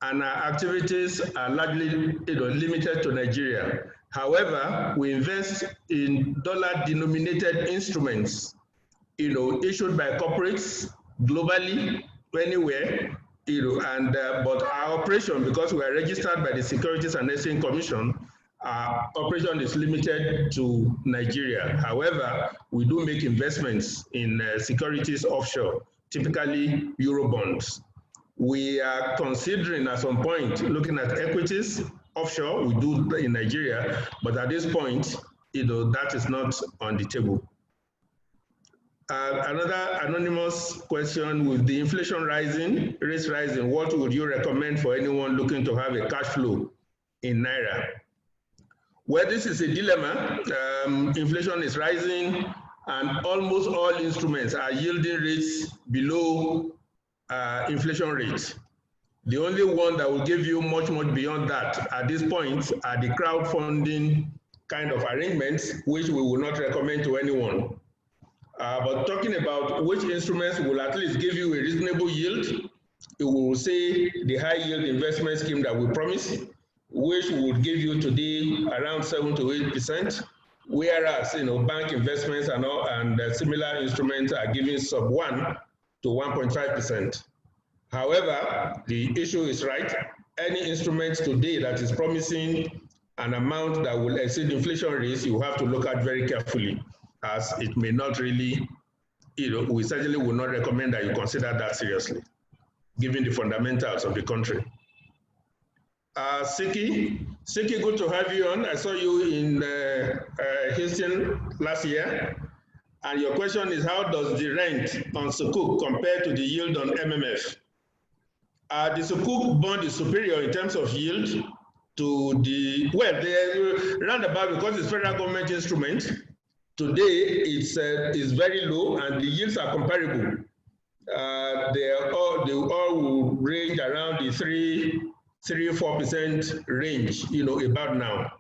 and our activities are largely limited to Nigeria. However, we invest in dollar-denominated instruments, issued by corporates globally, anywhere, and but our operation, because we are registered by the Securities and Exchange Commission, our operation is limited to Nigeria. However, we do make investments in securities offshore, typically Eurobonds. We are considering at some point looking at equities offshore. We do in Nigeria, but at this point, that is not on the table. Another anonymous question: with the inflation rising, rates rising, what would you recommend for anyone looking to have a cash flow in Naira? Well, this is a dilemma. Inflation is rising, and almost all instruments are yielding rates below inflation rates. The only one that will give you much beyond that at this point are the crowdfunding kind of arrangements, which we will not recommend to anyone. But talking about which instruments will at least give you a reasonable yield, it will say the high yield investment scheme that we promise, which would give you today around 7 to 8%, whereas bank investments and similar instruments are giving sub 1 to 1.5%. However, the issue is right. Any instrument today that is promising an amount that will exceed inflation rates, you have to look at very carefully, as it may not really, we certainly will not recommend that you consider that seriously, given the fundamentals of the country. Siki, good to have you on. I saw you in Houston last year, and your question is, how does the rent on Sukuk compare to the yield on MMF? The Sukuk bond is superior in terms of yield to the, well, the roundabout, because it's federal government instrument. Today, it's very low, and the yields are comparable. They all will range around the 3-4% range, about now.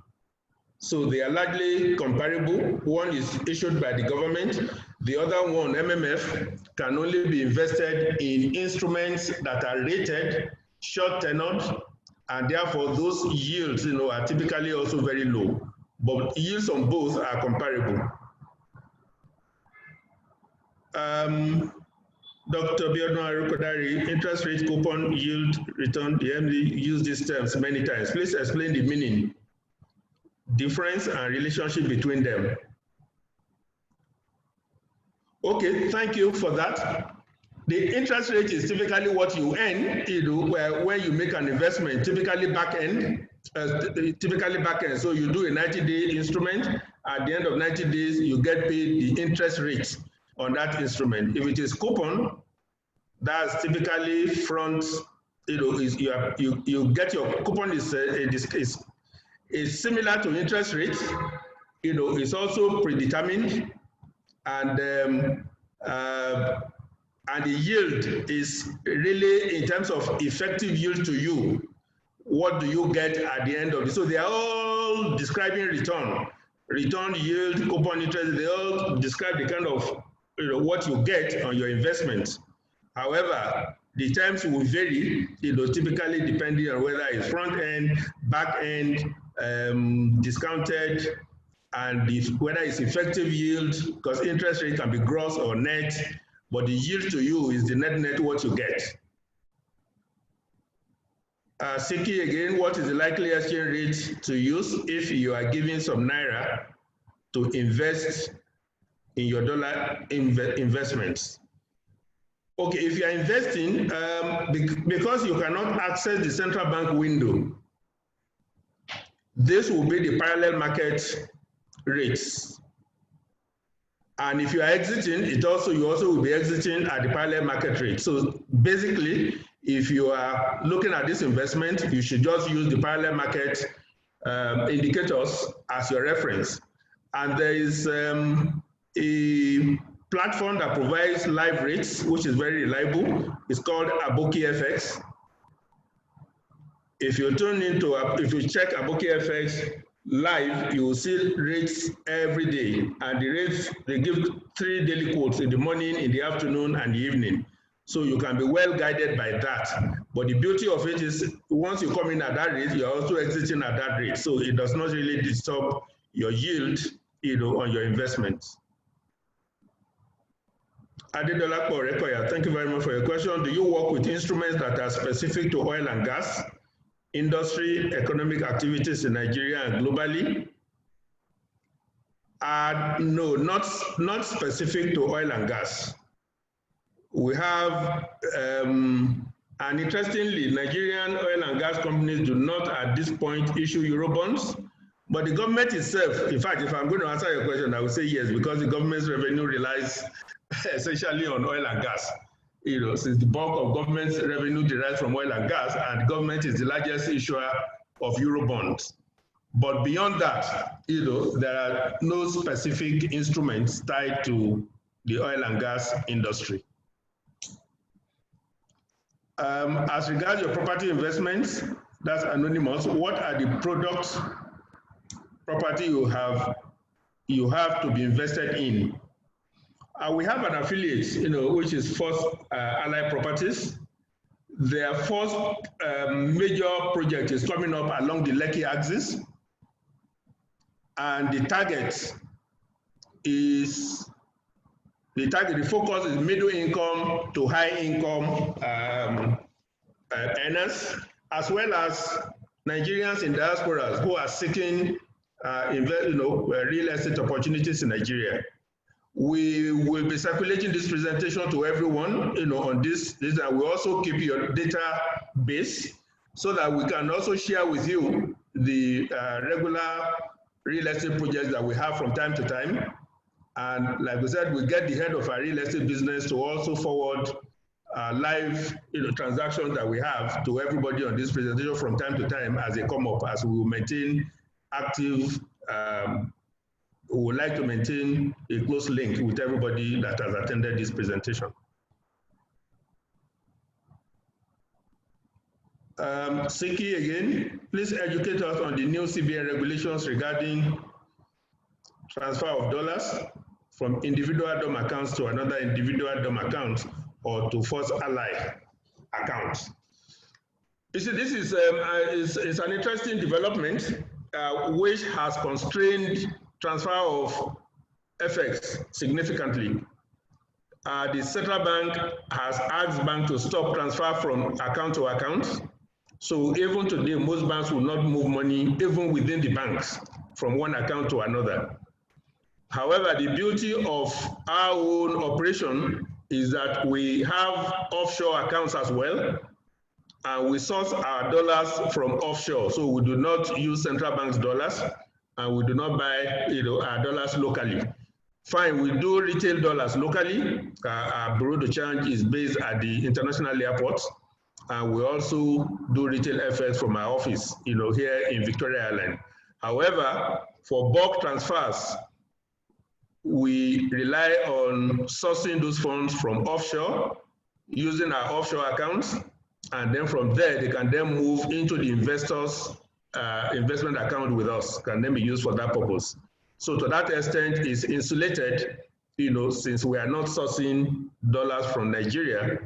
So they are largely comparable. One is issued by the government. The other one, MMF, can only be invested in instruments that are rated, short-tenured, and therefore those yields, are typically also very low. But yields on both are comparable. Dr. Biodun Arukodari, interest rate, coupon, yield, return, the MD use these terms many times. Please explain the meaning, difference, and relationship between them. Okay, thank you for that. The interest rate is typically what you earn, when you make an investment, typically back end. So you do a 90-day instrument. At the end of 90 days, you get paid the interest rate on that instrument. If it is coupon, that's typically front. You get your coupon is similar to interest rates. It's also predetermined, and the yield is really in terms of effective yield to you. What do you get at the end of it? So they are all describing return, yield, coupon, interest. They all describe the kind of what you get on your investment. However, the terms will vary, typically depending on whether it's front end, back end, discounted, and whether it's effective yield, because interest rate can be gross or net, but the yield to you is the net what you get. Siki again, what is the likely exchange rate to use if you are giving some Naira to invest in your dollar investments? Okay, if you are investing, because you cannot access the central bank window, this will be the parallel market rates. And if you are exiting, you also will be exiting at the parallel market rate. So basically, if you are looking at this investment, you should just use the parallel market indicators as your reference. And there is a platform that provides live rates, which is very reliable. It's called Aboki FX. If you if you check Aboki FX live, you will see rates every day. And the rates, they give 3 daily quotes in the morning, in the afternoon, and the evening. So you can be well guided by that. But the beauty of it is once you come in at that rate, you're also exiting at that rate. So it does not really disturb your yield, on your investments. Adedola Korekoya, thank you very much for your question. Do you work with instruments that are specific to oil and gas, industry, economic activities in Nigeria and globally? No, not specific to oil and gas. We have, and interestingly, Nigerian oil and gas companies do not at this point issue Eurobonds, but the government itself, in fact, if I'm going to answer your question, I will say yes, because the government's revenue relies essentially on oil and gas. Since the bulk of government's revenue derives from oil and gas, and the government is the largest issuer of Eurobonds. But beyond that, there are no specific instruments tied to the oil and gas industry. As regards your property investments, that's anonymous. What are the products, property you have to be invested in? We have an affiliate, which is First Allied Properties. Their first major project is coming up along the Lekki axis, and the focus is middle income to high income earners, as well as Nigerians in diasporas who are seeking real estate opportunities in Nigeria. We will be circulating this presentation to everyone, on this, and we also keep your database so that we can also share with you the regular real estate projects that we have from time to time. And like we said, we get the head of our real estate business to also forward live transactions that we have to everybody on this presentation from time to time as they come up, as we will maintain active, we would like to maintain a close link with everybody that has attended this presentation. Siki again, please educate us on the new CBN regulations regarding transfer of dollars from individual DOM accounts to another individual DOM account or to First Ally accounts. You see, this is an interesting development which has constrained transfer of FX significantly. The central bank has asked banks to stop transfer from account to account. So even today, most banks will not move money even within the banks from one account to another. However, the beauty of our own operation is that we have offshore accounts as well, and we source our dollars from offshore. So we do not use central bank's dollars, and we do not buy our dollars locally. Fine, we do retail dollars locally. Our bureau de change is based at the international airport, and we also do retail FX from our office, here in Victoria Island. However, for bulk transfers, we rely on sourcing those funds from offshore, using our offshore accounts, and then from there, they can then move into the investors' investment account with us, can then be used for that purpose. So to that extent, it's insulated, since we are not sourcing dollars from Nigeria,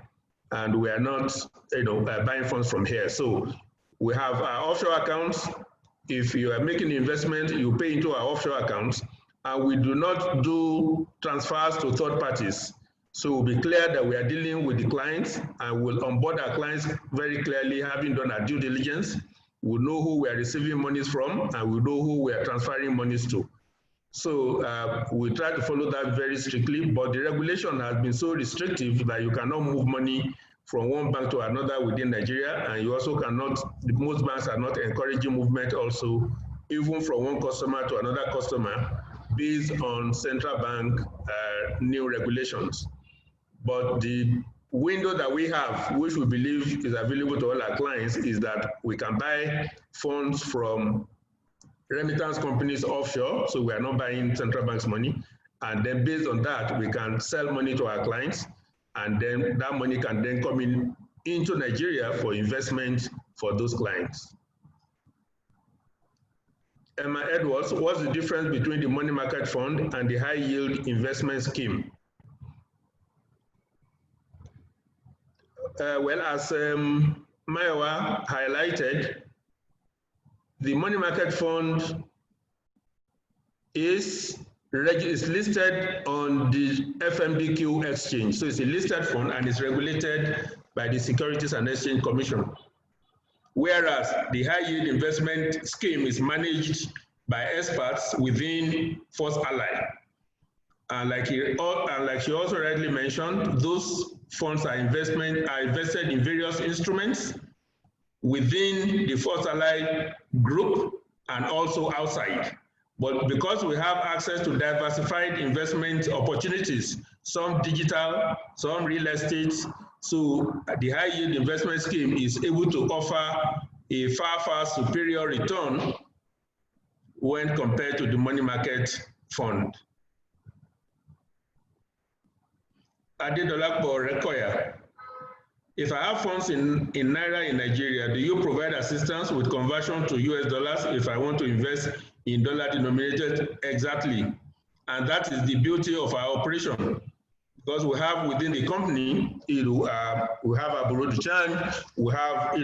and we are not, buying funds from here. So we have our offshore accounts. If you are making an investment, you pay into our offshore accounts, and we do not do transfers to third parties. So we'll be clear that we are dealing with the clients, and we'll onboard our clients very clearly, having done our due diligence. We'll know who we are receiving monies from, and we'll know who we are transferring monies to. So we try to follow that very strictly, but the regulation has been so restrictive that you cannot move money from one bank to another within Nigeria, and you also cannot, most banks are not encouraging movement also, even from one customer to another customer, based on central bank new regulations. But the window that we have, which we believe is available to all our clients, is that we can buy funds from remittance companies offshore, so we are not buying central bank's money. And then based on that, we can sell money to our clients, and then that money can then come into Nigeria for investment for those clients. Emma Edwards, what's the difference between the money market fund and the high yield investment scheme? Well, as Maiwa highlighted, the money market fund is listed on the FMDQ exchange. So it's a listed fund and it's regulated by the Securities and Exchange Commission. Whereas the high yield investment scheme is managed by experts within First Ally. And like she also rightly mentioned, those funds are invested in various instruments within the First Ally group and also outside. But because we have access to diversified investment opportunities, some digital, some real estate, so the high yield investment scheme is able to offer a far superior return when compared to the money market fund. Adedolakbo Rekoya, if I have funds in Naira in Nigeria, do you provide assistance with conversion to US dollars if I want to invest in dollar denominated? Exactly. And that is the beauty of our operation. Because we have within the company, we have a bureau de change, we have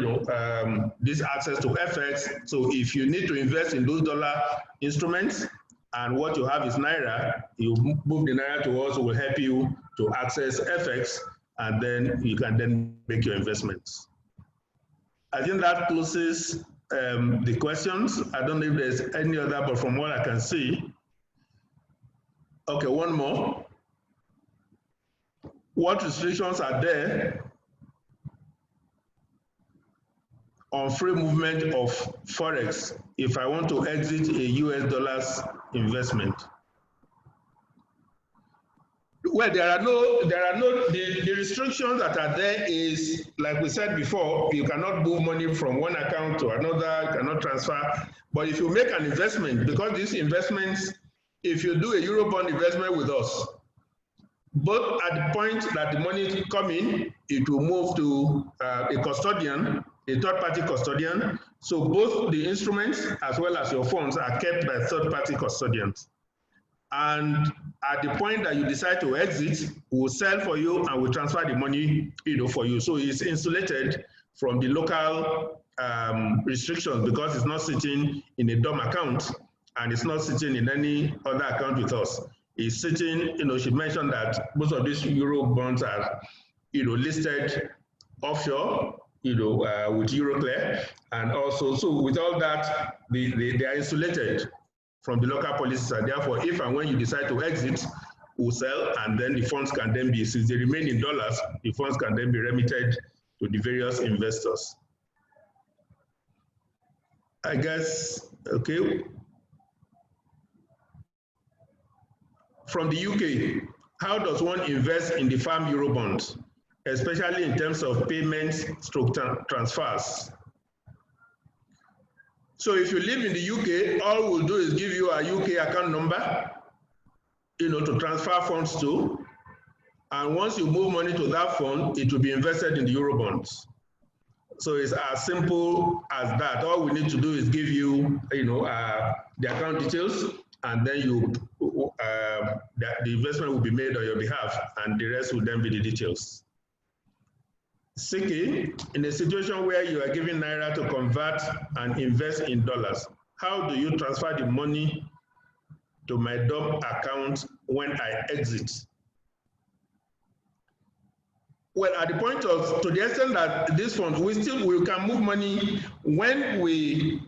this access to FX. So if you need to invest in those dollar instruments and what you have is Naira, you move the Naira to us, will help you to access FX, and then you can then make your investments. I think that closes the questions. I don't know if there's any other, but from what I can see. Okay, one more. What restrictions are there on free movement of Forex if I want to exit a US dollars investment? Well, the restrictions that are there is, like we said before, you cannot move money from one account to another, you cannot transfer. But if you make an investment, because these investments, if you do a Eurobond investment with us, both at the point that the money come in, it will move to a custodian, a third-party custodian. So both the instruments as well as your funds are kept by third-party custodians. And at the point that you decide to exit, we'll sell for you and we'll transfer the money for you. So it's insulated from the local restrictions because it's not sitting in a DOM account and it's not sitting in any other account with us. It's sitting, she mentioned that most of these Euro bonds are, listed offshore, with Euroclear, and also, so with all that, they are insulated from the local policies, and therefore, if and when you decide to exit, we'll sell, and then the funds can then be, since they remain in dollars, the funds can then be remitted to the various investors. I guess, okay. From the UK, how does one invest in the farm Eurobonds, especially in terms of payments stroke transfers? So if you live in the UK, all we'll do is give you a UK account number, to transfer funds to. And once you move money to that fund, it will be invested in the Eurobonds. So it's as simple as that. All we need to do is give you, the account details, and then the investment will be made on your behalf, and the rest will then be the details. Siki, in a situation where you are giving Naira to convert and invest in dollars, how do you transfer the money to my DOM account when I exit? Well, at the point of, to the extent that this fund, we can move money when we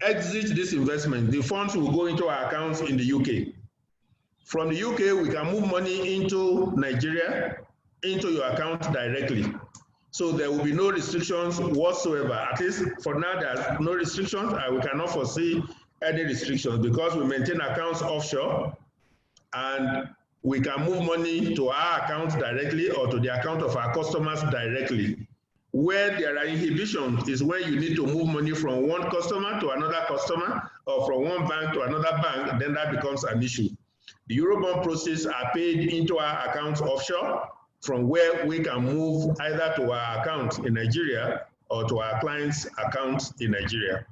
exit this investment, the funds will go into our accounts in the UK. From the UK, we can move money into Nigeria, into your account directly. So there will be no restrictions whatsoever. At least for now, there's no restrictions, and we cannot foresee any restrictions because we maintain accounts offshore, and we can move money to our account directly or to the account of our customers directly. Where there are inhibitions is when you need to move money from one customer to another customer or from one bank to another bank, then that becomes an issue. The Eurobond proceeds are paid into our accounts offshore, from where we can move either to our account in Nigeria or to our client's account in Nigeria.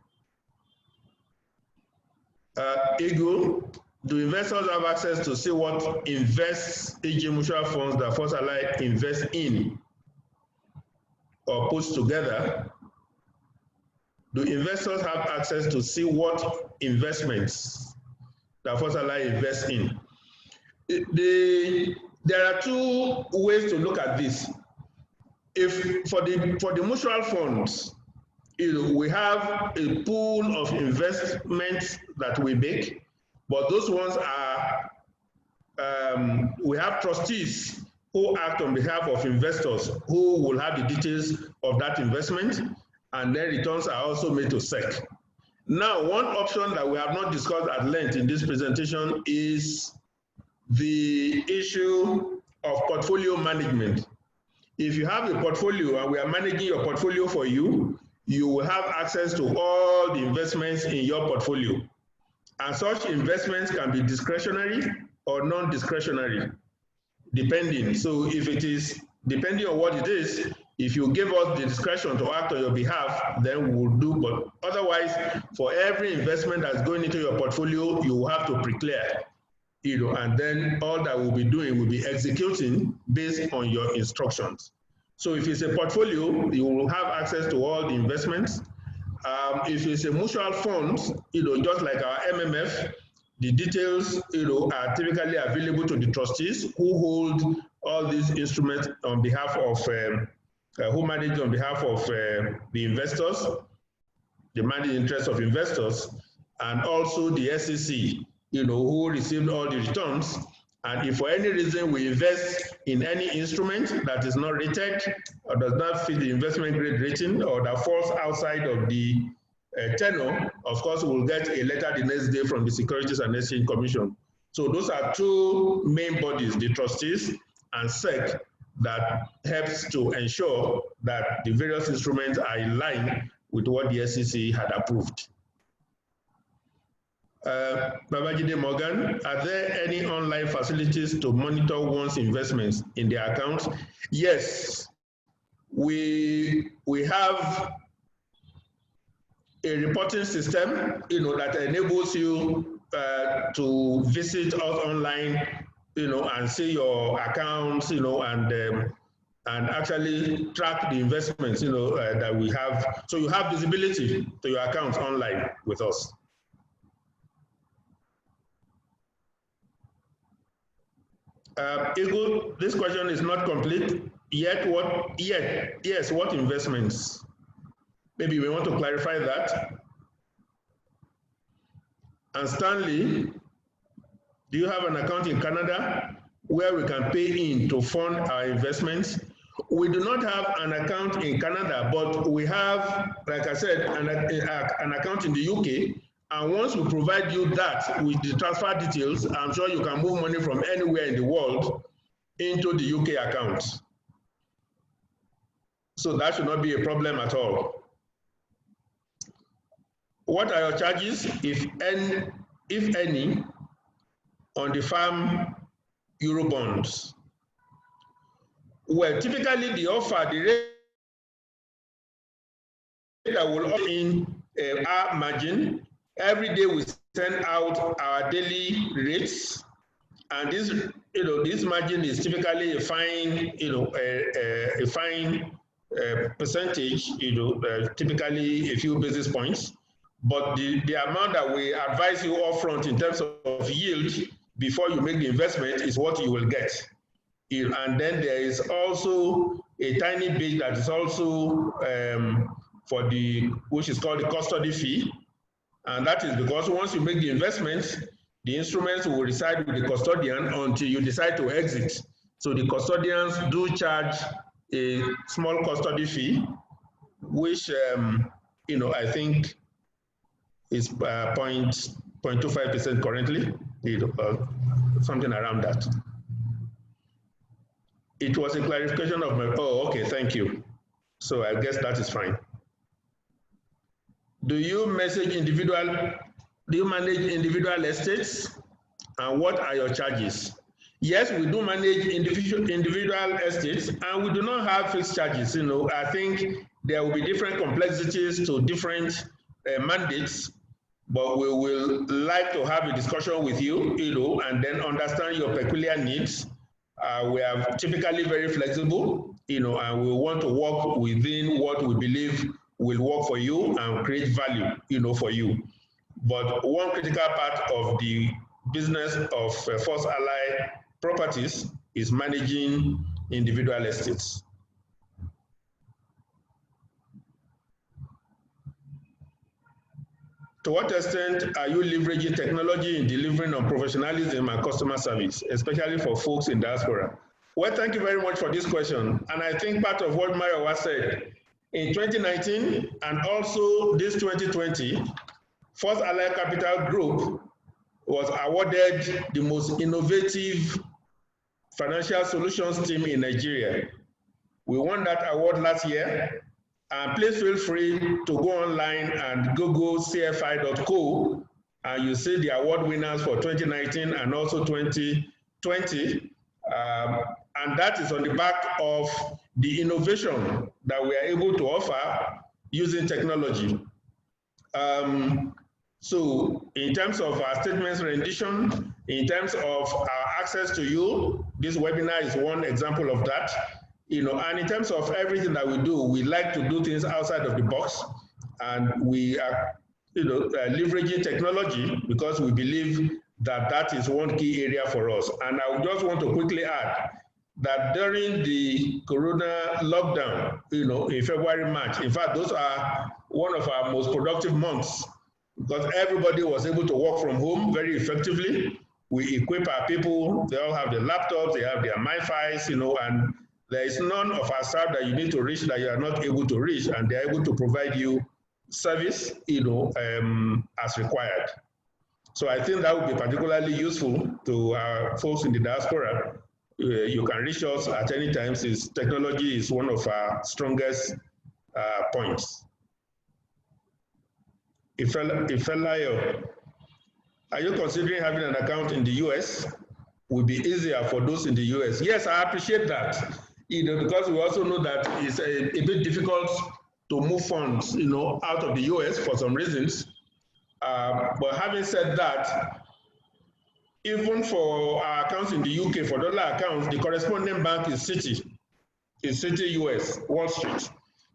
Eagle, do investors have access to see what invests, e.g. mutual funds that First Allied invest in or puts together? Do investors have access to see what investments that First Allied invests in? There are two ways to look at this. If for the mutual funds, we have a pool of investments that we make, but those ones are, we have trustees who act on behalf of investors who will have the details of that investment, and then returns are also made to SEC. Now, one option that we have not discussed at length in this presentation is the issue of portfolio management. If you have a portfolio and we are managing your portfolio for you, you will have access to all the investments in your portfolio. And such investments can be discretionary or non-discretionary, depending. So if it is, depending on what it is, if you give us the discretion to act on your behalf, then we will do. But otherwise, for every investment that's going into your portfolio, you will have to pre-clear, and then all that we'll be doing will be executing based on your instructions. So if it's a portfolio, you will have access to all the investments. If it's a mutual fund, just like our MMF, the details, are typically available to the trustees who hold all these instruments on behalf of, who manage on behalf of the investors, the managed interest of investors, and also the SEC, who received all the returns. And if for any reason we invest in any instrument that is not rated or does not fit the investment grade rating or that falls outside of the tenor, of course, we'll get a letter the next day from the Securities and Exchange Commission. So those are two main bodies, the trustees and SEC, that helps to ensure that the various instruments are in line with what the SEC had approved. Babajide Morgan, are there any online facilities to monitor one's investments in their accounts? Yes, we have a reporting system, that enables you to visit us online, and see your accounts, and actually track the investments, that we have. So you have visibility to your accounts online with us. Eagle, this question is not complete. Yes, what investments? Maybe we want to clarify that. And Stanley, do you have an account in Canada where we can pay in to fund our investments? We do not have an account in Canada, but we have, like I said, an account in the UK. And once we provide you that with the transfer details, I'm sure you can move money from anywhere in the world into the UK account. So that should not be a problem at all. What are your charges, if any, on the farm Eurobonds? Well, typically the offer, the rate that will offer in our margin. Every day we send out our daily rates, and this, this margin is typically a fine, a fine percentage, typically a few basis points. But the amount that we advise you upfront in terms of yield before you make the investment is what you will get. And then there is also a tiny bit that is also for which is called the custody fee. And that is because once you make the investments, the instruments will reside with the custodian until you decide to exit. So the custodians do charge a small custody fee, which, I think is 0.25% currently, something around that. It was a clarification of my, oh, okay, thank you. So I guess that is fine. Do you manage individual estates? And what are your charges? Yes, we do manage individual estates, and we do not have fixed charges. I think there will be different complexities to different mandates, but we will like to have a discussion with you, and then understand your peculiar needs. We are typically very flexible, and we want to work within what we believe will work for you and create value, for you. But one critical part of the business of First Ally Properties is managing individual estates. To what extent are you leveraging technology in delivering on professionalism and customer service, especially for folks in diaspora? Well, thank you very much for this question. And I think part of what Mayowa said, in 2019 and also this 2020, First Ally Capital Group was awarded the most innovative financial solutions team in Nigeria. We won that award last year, and please feel free to go online and Google cfi.co, and you see the award winners for 2019 and also 2020. And that is on the back of the innovation that we are able to offer using technology. So in terms of our statements rendition, in terms of our access to you, this webinar is one example of that. And in terms of everything that we do, we like to do things outside of the box, and we are, leveraging technology because we believe that that is one key area for us. And I just want to quickly add that during the Corona lockdown, in February, March, in fact, those are one of our most productive months because everybody was able to work from home very effectively. We equip our people, they all have their laptops, they have their MiFis, and there is none of our staff that you need to reach that you are not able to reach, and they're able to provide you service, as required. So I think that would be particularly useful to our folks in the diaspora. You can reach us at any time since technology is one of our strongest points. Ifelayo, are you considering having an account in the US? Will be easier for those in the US. Yes, I appreciate that. Because we also know that it's a bit difficult to move funds, out of the US for some reasons. But having said that, even for our accounts in the UK, for dollar accounts, the corresponding bank is Citi US, Wall Street.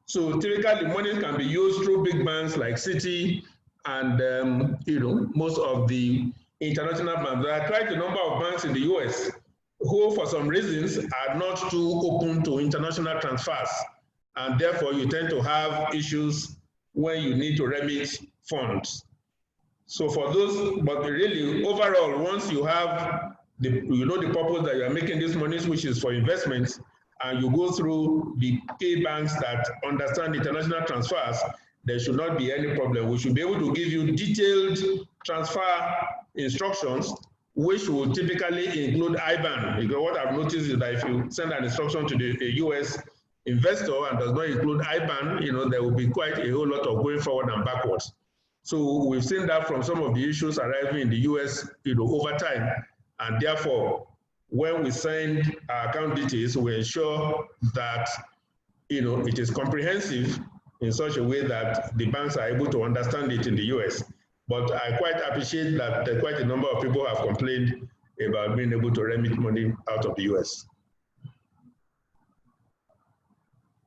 So typically, money can be used through big banks like Citi and most of the international banks. There are quite a number of banks in the US who, for some reasons, are not too open to international transfers, and therefore you tend to have issues when you need to remit funds. So for those, but really, overall, once you have the purpose that you are making these monies, which is for investments, and you go through the key banks that understand international transfers, there should not be any problem. We should be able to give you detailed transfer instructions, which will typically include IBAN. Because what I've noticed is that if you send an instruction to the US investor and does not include IBAN, there will be quite a whole lot of going forward and backwards. So we've seen that from some of the issues arriving in the US, over time, and therefore, when we send our account details, we ensure that, it is comprehensive in such a way that the banks are able to understand it in the US. But I quite appreciate that quite a number of people have complained about being able to remit money out of the US.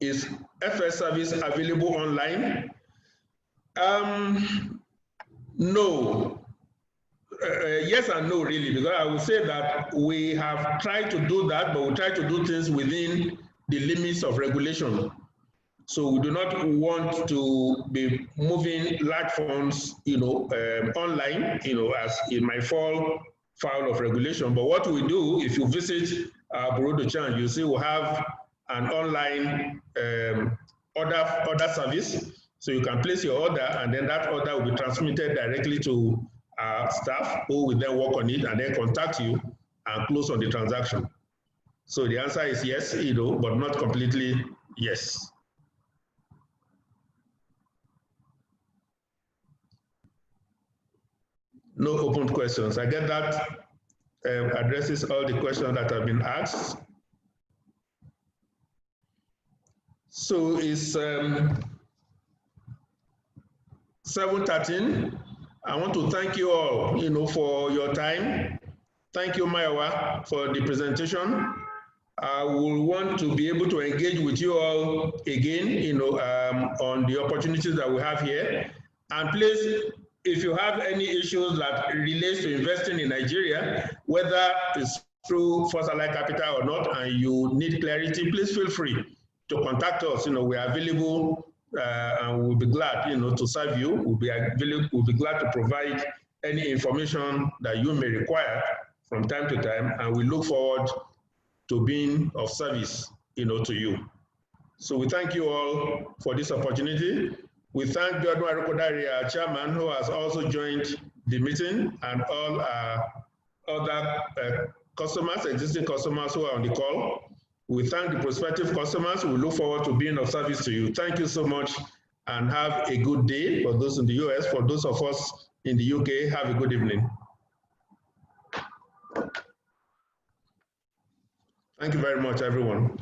Is FS service available online? No. Yes and no, really, because I would say that we have tried to do that, but we try to do things within the limits of regulation. So we do not want to be moving large funds, online, as it might fall foul of regulation. But what we do, if you visit our Bureau de Change, you see we have an online order service. So you can place your order, and then that order will be transmitted directly to our staff, who will then work on it and then contact you and close on the transaction. So the answer is yes, but not completely yes. No open questions. I get that addresses all the questions that have been asked. So it's 7:13. I want to thank you all, for your time. Thank you, Mayowa, for the presentation. I will want to be able to engage with you all again, on the opportunities that we have here. And please, if you have any issues that relates to investing in Nigeria, whether it's through First Allied Capital or not, and you need clarity, please feel free to contact us. We are available, and we'll be glad, to serve you. We'll be glad to provide any information that you may require from time to time, and we look forward to being of service, to you. So we thank you all for this opportunity. We thank Biodun Arokodare, our chairman, who has also joined the meeting, and all our other customers, existing customers who are on the call. We thank the prospective customers. We look forward to being of service to you. Thank you so much, and have a good day for those in the US. For those of us in the UK, have a good evening. Thank you very much, everyone.